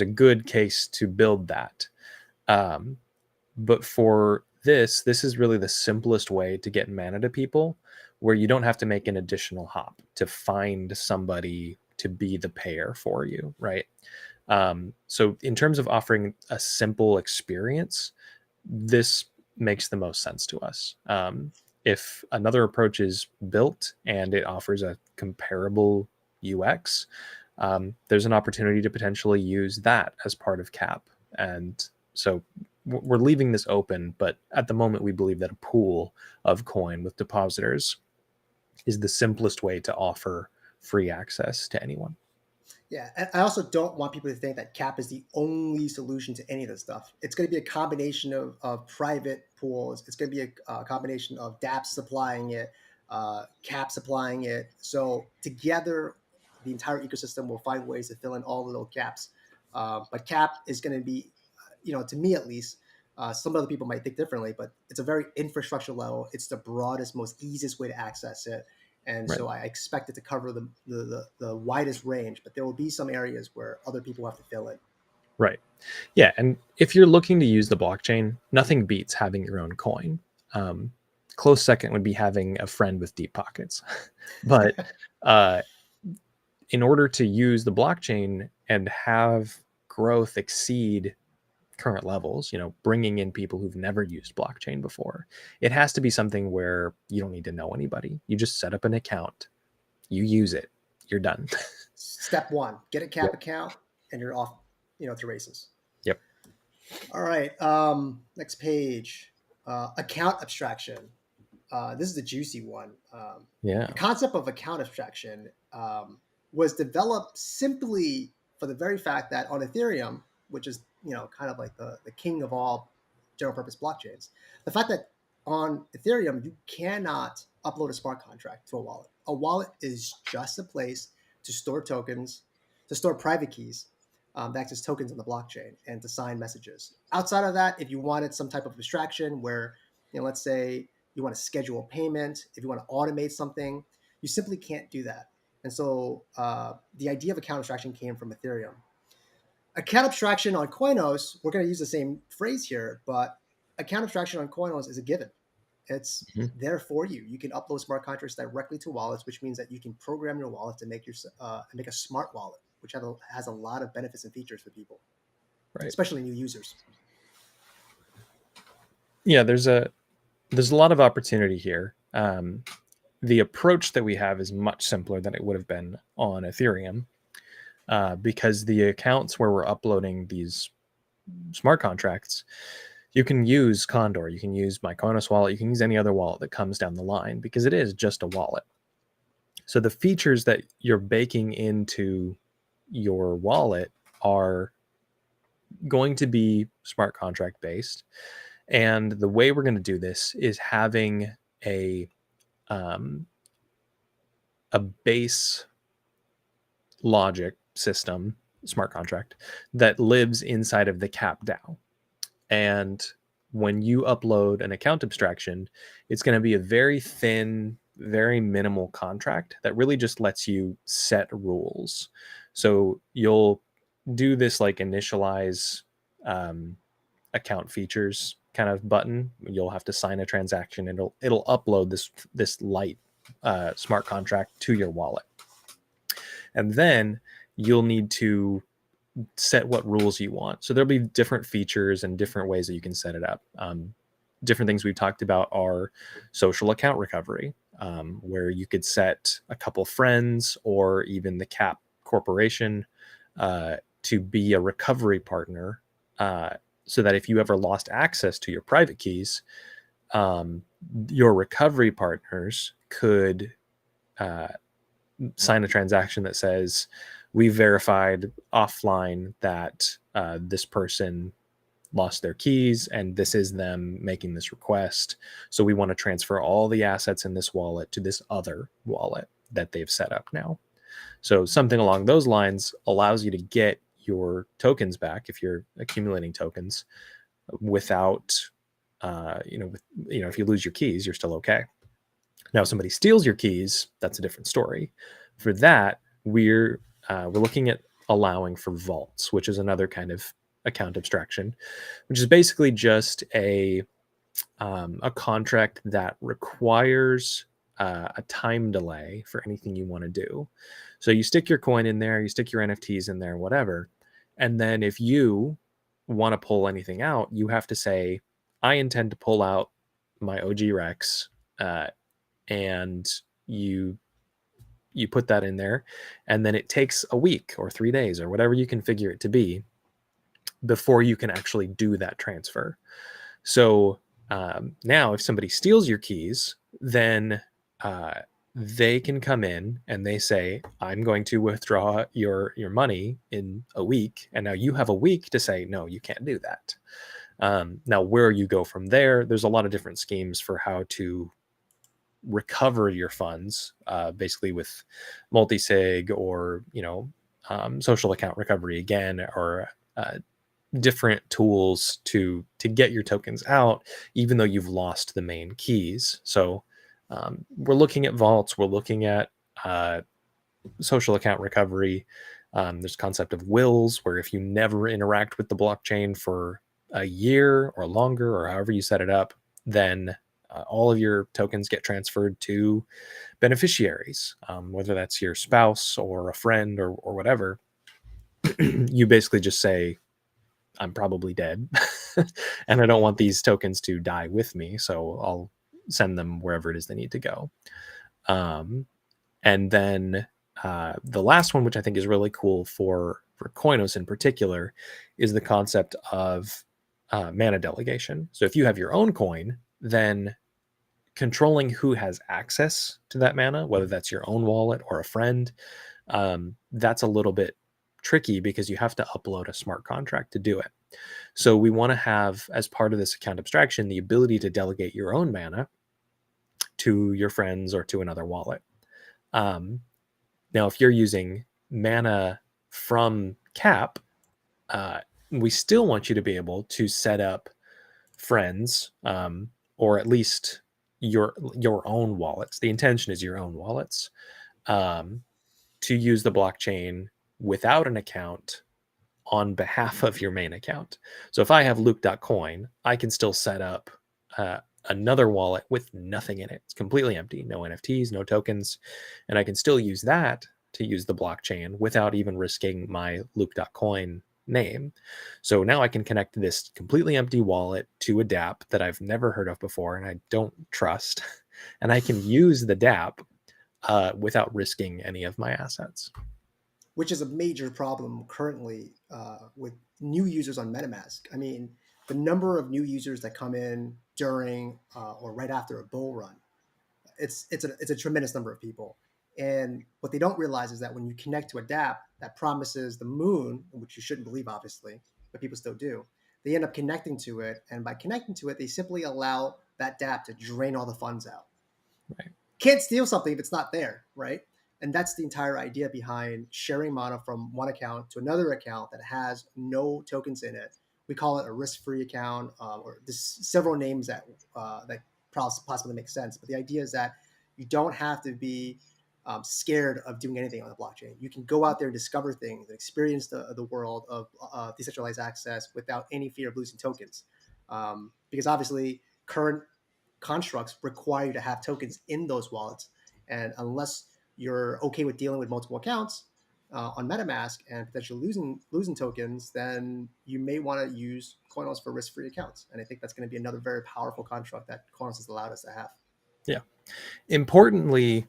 Speaker 1: a good case to build that. But for this is really the simplest way to get mana to people, where you don't have to make an additional hop to find somebody to be the payer for you, right? So in terms of offering a simple experience, this makes the most sense to us. If another approach is built and it offers a comparable UX, there's an opportunity to potentially use that as part of CAP. And so we're leaving this open, but at the moment, we believe that a pool of coin with depositors is the simplest way to offer free access to anyone.
Speaker 2: Yeah, and I also don't want people to think that CAP is the only solution to any of this stuff. It's going to be a combination of private pools. It's going to be a combination of dApps supplying it, CAP supplying it. So together, the entire ecosystem will find ways to fill in all the little gaps. But CAP is going to be, to me at least, some other people might think differently, but it's a very infrastructure level. It's the broadest, most easiest way to access it. And
Speaker 1: Right.
Speaker 2: so I expect it to cover the widest range, but there will be some areas where other people have to fill in.
Speaker 1: Right. Yeah. And if you're looking to use the blockchain, nothing beats having your own coin. Um, Close second would be having a friend with deep pockets. But uh, in order to use the blockchain and have growth exceed current levels, bringing in people who've never used blockchain before, it has to be something where you don't need to know anybody. You just set up an account, you use it, you're done.
Speaker 2: Step one: get a CAP
Speaker 1: Yep.
Speaker 2: account, and you're off, to races.
Speaker 1: Yep.
Speaker 2: All right. Next page. Account abstraction. This is the juicy one.
Speaker 1: Yeah.
Speaker 2: The concept of account abstraction was developed simply for the very fact that on Ethereum, which is kind of like the king of all general purpose blockchains, the fact that on Ethereum you cannot upload a smart contract to a wallet. A wallet is just a place to store tokens, to store private keys, that acts as tokens on the blockchain, and to sign messages. Outside of that, if you wanted some type of abstraction where, let's say you want to schedule a payment, if you want to automate something, you simply can't do that. And so the idea of account abstraction came from Ethereum. Account abstraction on Koinos, we're going to use the same phrase here, but account abstraction on Koinos is a given. It's
Speaker 1: Mhm.
Speaker 2: there for you. You can upload smart contracts directly to wallets, which means that you can program your wallet to make a smart wallet, which has a lot of benefits and features for people,
Speaker 1: Right.
Speaker 2: especially new users.
Speaker 1: Yeah, there's a lot of opportunity here. The approach that we have is much simpler than it would have been on Ethereum, because the accounts where we're uploading these smart contracts, you can use Condor, you can use my Koinos wallet, you can use any other wallet that comes down the line, because it is just a wallet. So the features that you're baking into your wallet are going to be smart contract based. And the way we're going to do this is having a um, a base logic system, smart contract, that lives inside of the CAP DAO. And when you upload an account abstraction, it's going to be a very thin, very minimal contract that really just lets you set rules. So you'll do this like initialize um, account features kind of button. You'll have to sign a transaction, and it'll upload this light smart contract to your wallet, and then you'll need to set what rules you want. So there'll be different features and different ways that you can set it up. Different things we've talked about are social account recovery, where you could set a couple friends or even the CAP corporation to be a recovery partner, so that if you ever lost access to your private keys, um, your recovery partners could uh, sign a transaction that says, we verified offline that this person lost their keys and this is them making this request. So we want to transfer all the assets in this wallet to this other wallet that they've set up now. So something along those lines allows you to get your tokens back if you're accumulating tokens without, if you lose your keys, you're still okay. Now, if somebody steals your keys, that's a different story. For that, we're looking at allowing for vaults, which is another kind of account abstraction, which is basically just a contract that requires a time delay for anything you want to do. So you stick your coin in there, you stick your NFTs in there, whatever. And then if you want to pull anything out, you have to say, I intend to pull out my OG Rex, and you you put that in there, and then it takes a week or 3 days or whatever you configure it to be before you can actually do that transfer. So now, if somebody steals your keys, then uh, they can come in and they say, "I'm going to withdraw your money in a week," and now you have a week to say, "No, you can't do that." Now, where you go from there, there's a lot of different schemes for how to recover your funds, basically with multi-sig or social account recovery again, or different tools to get your tokens out, even though you've lost the main keys. So we're looking at vaults, we're looking at social account recovery. There's a concept of wills, where if you never interact with the blockchain for a year or longer, or however you set it up, then all of your tokens get transferred to beneficiaries, whether that's your spouse or a friend or whatever. You basically just say, I'm probably dead and I don't want these tokens to die with me, so I'll send them wherever it is they need to go. And then the last one, which I think is really cool for Koinos in particular, is the concept of mana delegation. So if you have your own coin, then controlling who has access to that mana, whether that's your own wallet or a friend, that's a little bit tricky because you have to upload a smart contract to do it. So we want to have, as part of this account abstraction, the ability to delegate your own mana to your friends or to another wallet. Now, if you're using mana from KAP, we still want you to be able to set up friends, or at least your own wallets. The intention is your own wallets, to use the blockchain without an account on behalf of your main account. So if I have Luke.coin, I can still set up another wallet with nothing in it. It's completely empty, no NFTs, no tokens, and I can still use that to use the blockchain without even risking my Luke.coin name. So now I can connect this completely empty wallet to a dApp that I've never heard of before and I don't trust, and I can use the dApp without risking any of my assets.
Speaker 2: Which is a major problem currently with new users on MetaMask. I mean, the number of new users that come in during or right after a bull run, it's a tremendous number of people. And what they don't realize is that when you connect to a dApp that promises the moon, which you shouldn't believe, obviously, but people still do, they end up connecting to it. And by connecting to it, they simply allow that dApp to drain all the funds out.
Speaker 1: Right.
Speaker 2: Can't steal something if it's not there, right? And that's the entire idea behind sharing mana from one account to another account that has no tokens in it. We call it a risk-free account, or there's several names that possibly make sense. But the idea is that you don't have to be scared of doing anything on the blockchain. You can go out there and discover things and experience the world of decentralized access without any fear of losing tokens. Because obviously, current constructs require you to have tokens in those wallets. And unless you're okay with dealing with multiple accounts on MetaMask and potentially losing tokens, then you may want to use Koinos for risk-free accounts. And I think that's going to be another very powerful construct that Koinos has allowed us to have.
Speaker 1: Yeah. Importantly,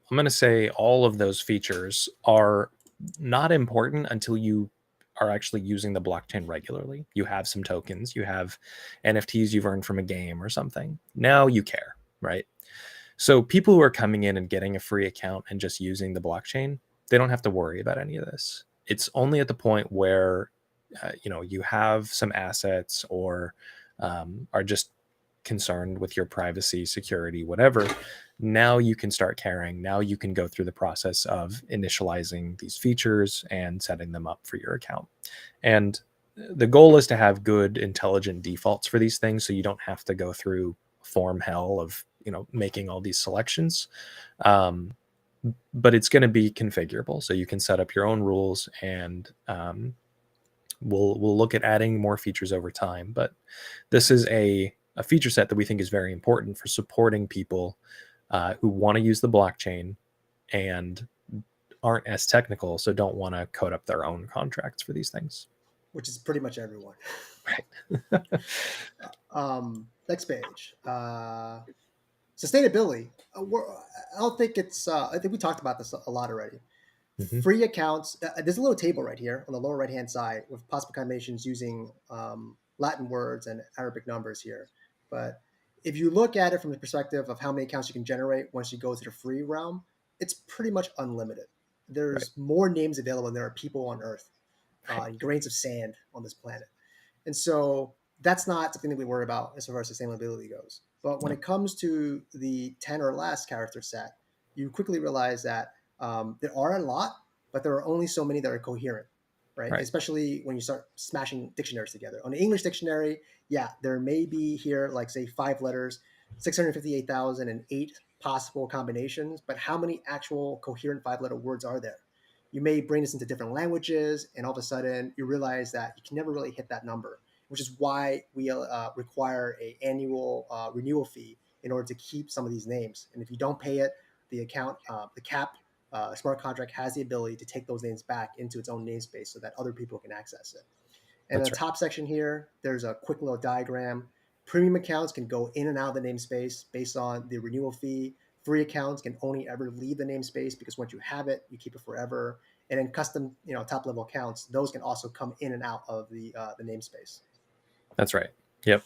Speaker 1: I'm going to say all of those features are not important until you are actually using the blockchain regularly. You have some tokens, you have NFTs you've earned from a game or something. Now you care, right? So people who are coming in and getting a free account and just using the blockchain, they don't have to worry about any of this. It's only at the point where you have some assets or are just concerned with your privacy, security, whatever. Now you can start caring. Now you can go through the process of initializing these features and setting them up for your account. And the goal is to have good, intelligent defaults for these things, so you don't have to go through form hell of making all these selections. But it's going to be configurable, so you can set up your own rules and we'll look at adding more features over time, but this is a feature set that we think is very important for supporting people who want to use the blockchain and aren't as technical, so don't want to code up their own contracts for these things.
Speaker 2: which is pretty much everyone.
Speaker 1: Right.
Speaker 2: Next page. Sustainability. I don't think it's. I think we talked about this a lot already.
Speaker 1: Hmm.
Speaker 2: Free accounts. There's a little table right here on the lower right hand side with possible combinations using Latin words and Arabic numbers here. But if you look at it from the perspective of how many accounts you can generate once you go to the free realm, it's pretty much unlimited.
Speaker 1: Right.
Speaker 2: There's more names available than there are people on Earth,
Speaker 1: Right.
Speaker 2: and grains of sand on this planet. And so that's not something that we worry about as far as sustainability goes. But when
Speaker 1: No.
Speaker 2: it comes to the 10 or less character set, you quickly realize that there are a lot, but there are only so many that are coherent, right?
Speaker 1: Right.
Speaker 2: Especially when you start smashing dictionaries together. On the English dictionary, yeah, there may be here, like, say, 5 letters, 658,008 possible combinations, but how many actual coherent 5 letter words are there? You may bring this into different languages, and all of a sudden you realize that you can never really hit that number, which is why we require a annual renewal fee in order to keep some of these names. And if you don't pay it, the CAP smart contract has the ability to take those names back into its own namespace so that other people can access it. And in
Speaker 1: That's
Speaker 2: the
Speaker 1: right.
Speaker 2: top section here, there's a quick little diagram. Premium accounts can go in and out of the namespace based on the renewal fee. Free accounts can only ever leave the namespace because once you have it, you keep it forever. And then custom, top level accounts, those can also come in and out of the namespace.
Speaker 1: That's right. Yep.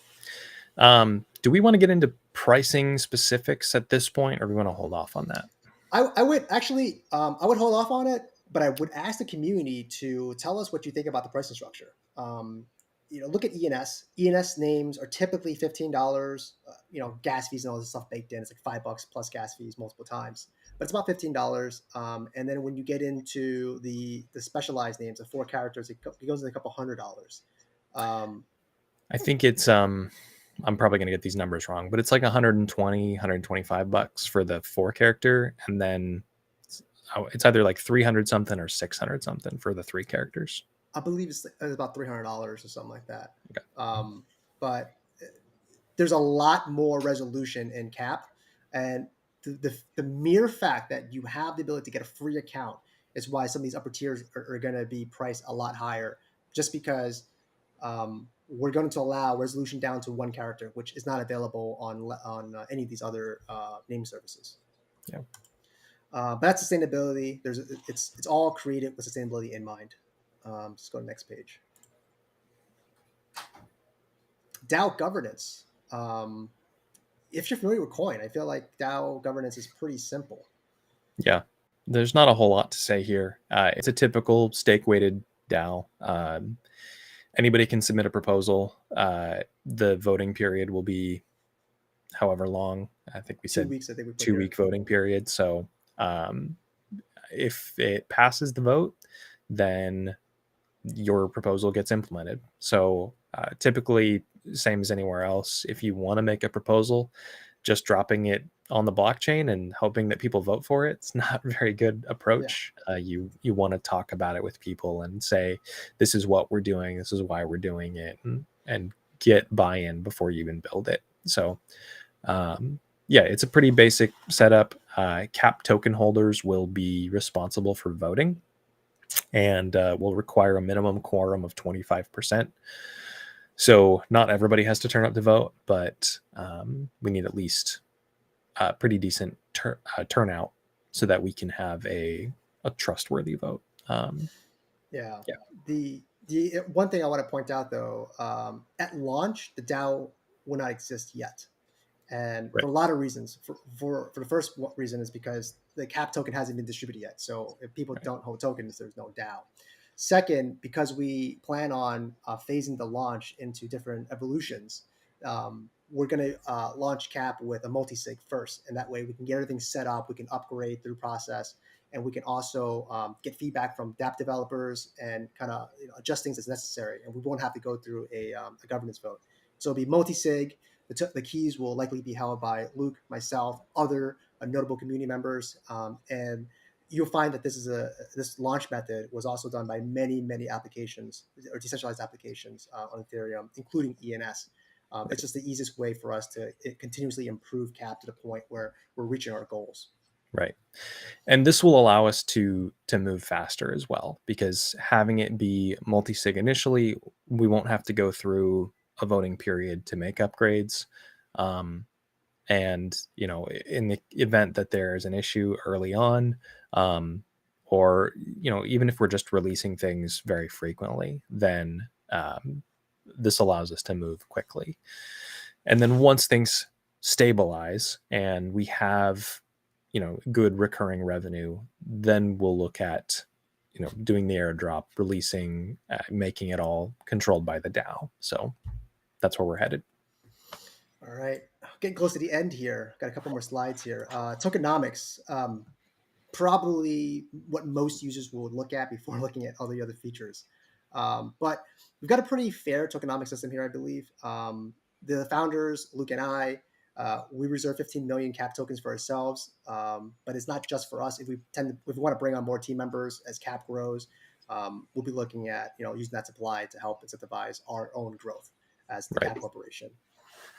Speaker 1: Do we want to get into pricing specifics at this point, or do we want to hold off on that?
Speaker 2: I would actually, I would hold off on it, but I would ask the community to tell us what you think about the pricing structure. Look at ENS. ENS names are typically $15. Gas fees and all this stuff baked in. It's like $5 plus gas fees multiple times, but it's about $15. And then when you get into the specialized names of 4 characters, it goes to a couple $100. Um,
Speaker 1: I think it's I'm probably going to get these numbers wrong, but it's like 120, $125 for the 4 character, and then it's either like 300 something or 600 something for the 3 characters.
Speaker 2: I believe it's about $300 or something like that.
Speaker 1: Okay.
Speaker 2: But there's a lot more resolution in CAP, and the mere fact that you have the ability to get a free account is why some of these upper tiers are going to be priced a lot higher, just because we're going to allow resolution down to 1 character, which is not available on any of these other name services.
Speaker 1: Yeah.
Speaker 2: But that's sustainability. It's all created with sustainability in mind. Just go to the next page. DAO governance. If you're familiar with Coin, I feel like DAO governance is pretty simple.
Speaker 1: Yeah. There's not a whole lot to say here. It's a typical stake weighted DAO. Anybody can submit a proposal. The voting period will be however long. I think we
Speaker 2: 2
Speaker 1: said
Speaker 2: weeks, I think we put
Speaker 1: 2 week
Speaker 2: here.
Speaker 1: voting period. So if it passes the vote, then your proposal gets implemented. So typically, same as anywhere else, if you want to make a proposal, just dropping it on the blockchain and hoping that people vote for it, it's not a very good
Speaker 2: Yeah.
Speaker 1: approach. You want to talk about it with people and say, this is what we're doing, this is why we're doing it, and get buy-in before you even build it. So yeah, it's a pretty basic setup. CAP token holders will be responsible for voting and will require a minimum quorum of 25%. So not everybody has to turn up to vote, but we need at least a pretty decent turnout so that we can have a trustworthy vote.
Speaker 2: Yeah.
Speaker 1: Yeah.
Speaker 2: The one thing I want to point out though, at launch, the DAO will not exist yet, and for
Speaker 1: Right.
Speaker 2: a lot of reasons. For the first reason is because the CAP token hasn't been distributed yet. So if people
Speaker 1: Right.
Speaker 2: don't hold tokens, there's no DAO. Second, because we plan on phasing the launch into different evolutions, we're going to launch CAP with a multi-sig first, and that way we can get everything set up, we can upgrade through process, and we can also get feedback from DApp developers and kind of adjust things as necessary, and we won't have to go through a governance vote. So it'll be multi-sig. The keys will likely be held by Luke, myself, other notable community members, and you'll find that this launch method was also done by many applications or decentralized applications on Ethereum, including ENS. It's
Speaker 1: Right.
Speaker 2: just the easiest way for us to continuously improve CAP to the point where we're reaching our goals.
Speaker 1: Right. And this will allow us to move faster as well, because having it be multi-sig initially, we won't have to go through a voting period to make upgrades. Um, and in the event that there's an issue early on, um, or even if we're just releasing things very frequently, then this allows us to move quickly. And then once things stabilize and we have good recurring revenue, then we'll look at doing the airdrop, releasing, making it all controlled by the DAO. So that's where we're headed.
Speaker 2: All right, getting close to the end here. Got a couple more slides here. Tokenomics, probably what most users will look at before looking at all the other features. But we've got a pretty fair tokenomic system here, I believe. The founders, Luke and I, we reserve 15 million CAP tokens for ourselves, but it's not just for us. If we want to bring on more team members as CAP grows, we'll be looking at using that supply to help incentivize our own growth as the
Speaker 1: Right.
Speaker 2: CAP corporation.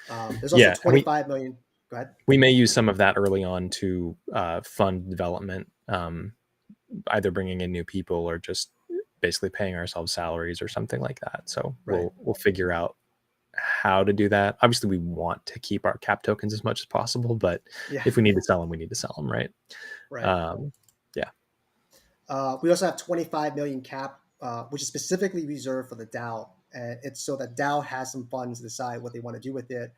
Speaker 2: There's also
Speaker 1: Yeah. And
Speaker 2: 25 million. Go ahead.
Speaker 1: we may use some of that early on to fund development, either bringing in new people or just basically paying ourselves salaries or something like that. So
Speaker 2: Right.
Speaker 1: we'll figure out how to do that. Obviously, we want to keep our CAP tokens as much as possible, but
Speaker 2: Yeah.
Speaker 1: if we need to sell them, we need to sell them, right?
Speaker 2: Right.
Speaker 1: Yeah.
Speaker 2: We also have 25 million CAP, which is specifically reserved for the DAO. And it's so that DAO has some funds to decide what they want to do with it.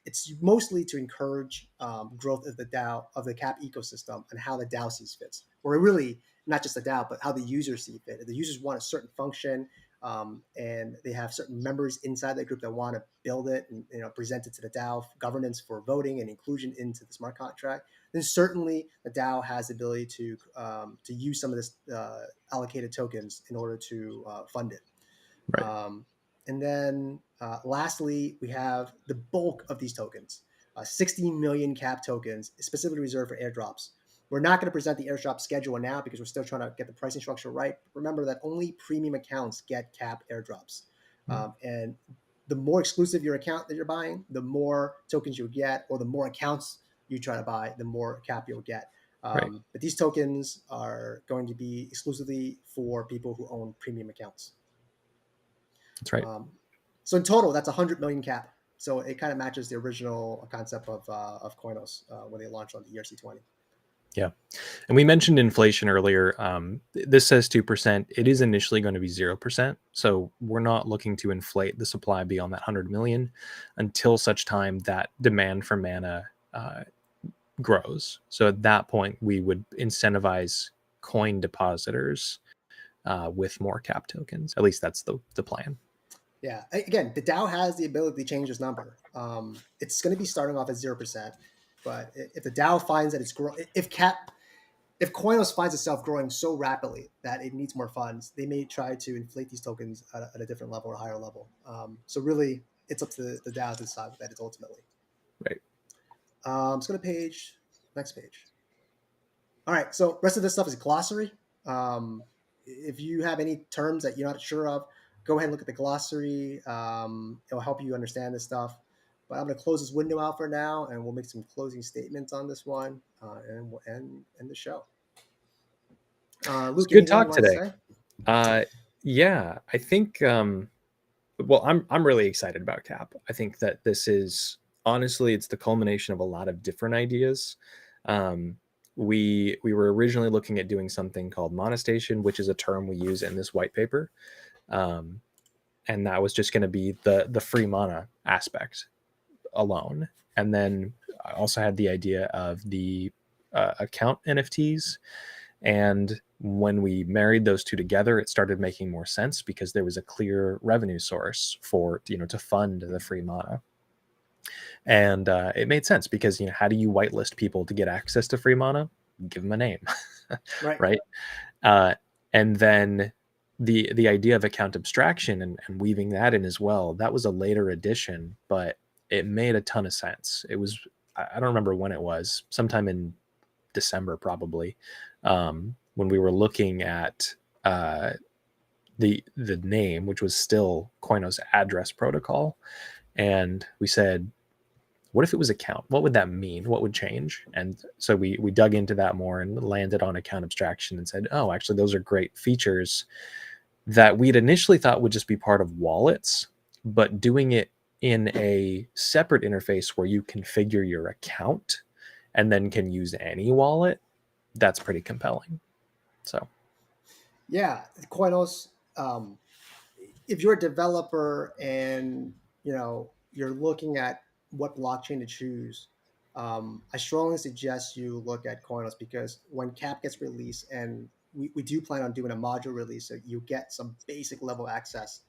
Speaker 2: It's mostly to encourage growth of the DAO, of the CAP ecosystem, and how the DAO sees fits. Or really, not just the DAO, but how the users see fit. If the users want a certain function, and they have certain members inside that group that want to build it and present it to the DAO governance for voting and inclusion into the smart contract, then certainly the DAO has the ability to use some of this allocated tokens in order to fund it.
Speaker 1: Right.
Speaker 2: And then lastly, we have the bulk of these tokens, 60 million CAP tokens, specifically reserved for airdrops. We're not going to present the airdrop schedule now because we're still trying to get the pricing structure right. Remember that only premium accounts get CAP airdrops. And the more exclusive your account that you're buying, the more tokens you'll get, or the more accounts you try to buy, the more CAP you'll get.
Speaker 1: Right.
Speaker 2: But these tokens are going to be exclusively for people who own premium accounts.
Speaker 1: That's right.
Speaker 2: So in total, that's 100 million CAP. So it kind of matches the original concept of Koinos when they launched on the ERC20.
Speaker 1: Yeah. And we mentioned inflation earlier. This says 2%. It is initially going to be 0%. So we're not looking to inflate the supply beyond that 100 million until such time that demand for mana grows. So at that point, we would incentivize coin depositors with more CAP tokens. At least that's the plan.
Speaker 2: Yeah. Again, the DAO has the ability to change this number. It's going to be starting off at 0%. But if the DAO finds that it's growing, if Koinos finds itself growing so rapidly that it needs more funds, they may try to inflate these tokens at a different level or a higher level. So really, it's up to the DAO to decide what that is ultimately.
Speaker 1: Right.
Speaker 2: Let's go to next page. All right. So rest of this stuff is glossary. If you have any terms that you're not sure of, go ahead and look at the glossary. It'll help you understand this stuff. But I'm going to close this window out for now, and we'll make some closing statements on this one, and we'll end the show.
Speaker 1: It's
Speaker 2: Luke,
Speaker 1: good
Speaker 2: anything you
Speaker 1: talk
Speaker 2: want to
Speaker 1: today.
Speaker 2: say?
Speaker 1: Yeah, I think. Well, I'm really excited about CAP. I think that this is honestly, it's the culmination of a lot of different ideas. We were originally looking at doing something called monestation, which is a term we use in this white paper, and that was just going to be the free mana aspect alone. And then I also had the idea of the account NFTs. And when we married those two together, it started making more sense because there was a clear revenue source for to fund the free mana. And it made sense because how do you whitelist people to get access to free mana? Give them a name,
Speaker 2: Right.
Speaker 1: right? And then the idea of account abstraction and weaving that in as well, that was a later addition, but it made a ton of sense. It was, I don't remember when it was, sometime in December probably, when we were looking at the name, which was still Koinos Address Protocol, and we said, what if it was account? What would that mean? What would change? And so we dug into that more and landed on account abstraction and said, oh, actually, those are great features that we'd initially thought would just be part of wallets, but doing it in a separate interface where you configure your account and then can use any wallet, that's pretty compelling. So
Speaker 2: Yeah, Koinos. If you're a developer and you're looking at what blockchain to choose, I strongly suggest you look at Koinos, because when CAP gets released, and we do plan on doing a module release, so you get some basic level access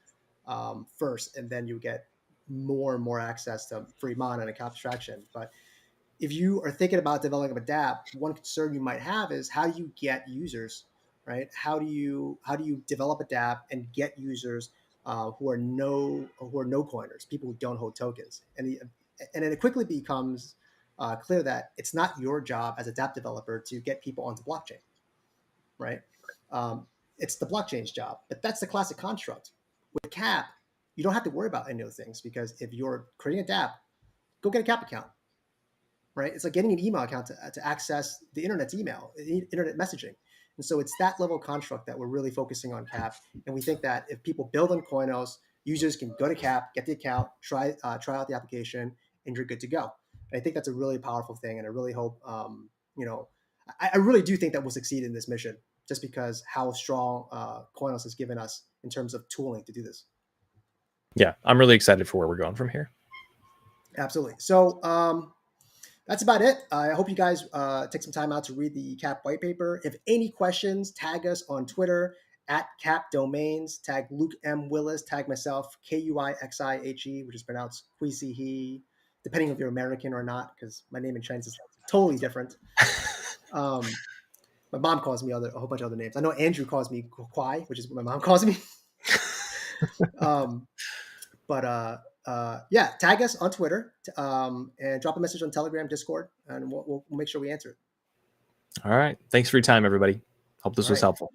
Speaker 2: first, and then you get more and more access to free mana and account abstraction. But if you are thinking about developing a dApp, one concern you might have is, how do you get users, right? How do you develop a dApp and get users who are no coiners, people who don't hold tokens, and then it quickly becomes clear that it's not your job as a dApp developer to get people onto blockchain, right? Um, it's the blockchain's job, but that's the classic construct. With CAP, you don't have to worry about any of those things, because if you're creating a dApp, go get a CAP account. Right? It's like getting an email account to access the internet's email, internet messaging. And so it's that level of construct that we're really focusing on CAP. And we think that if people build on Koinos, users can go to CAP, get the account, try out the application, and you're good to go. And I think that's a really powerful thing. And I really hope, I really do think that we'll succeed in this mission, just because how strong Koinos has given us in terms of tooling to do this.
Speaker 1: yeah, I'm really excited for where we're going from here.
Speaker 2: Absolutely. So that's about it. I hope you guys take some time out to read the CAP white paper. If any questions, tag us on Twitter at CAP Domains. Tag Luke M. Willis. Tag myself, Kuixihe, which is pronounced Kuisihe, depending if you're American or not, because my name in Chinese is totally different. My mom calls me a whole bunch of other names. I know Andrew calls me Kwai, which is what my mom calls me. Yeah, tag us on Twitter and drop a message on Telegram, Discord, and we'll make sure we answer it.
Speaker 1: All right. Thanks for your time, everybody. Hope this was helpful.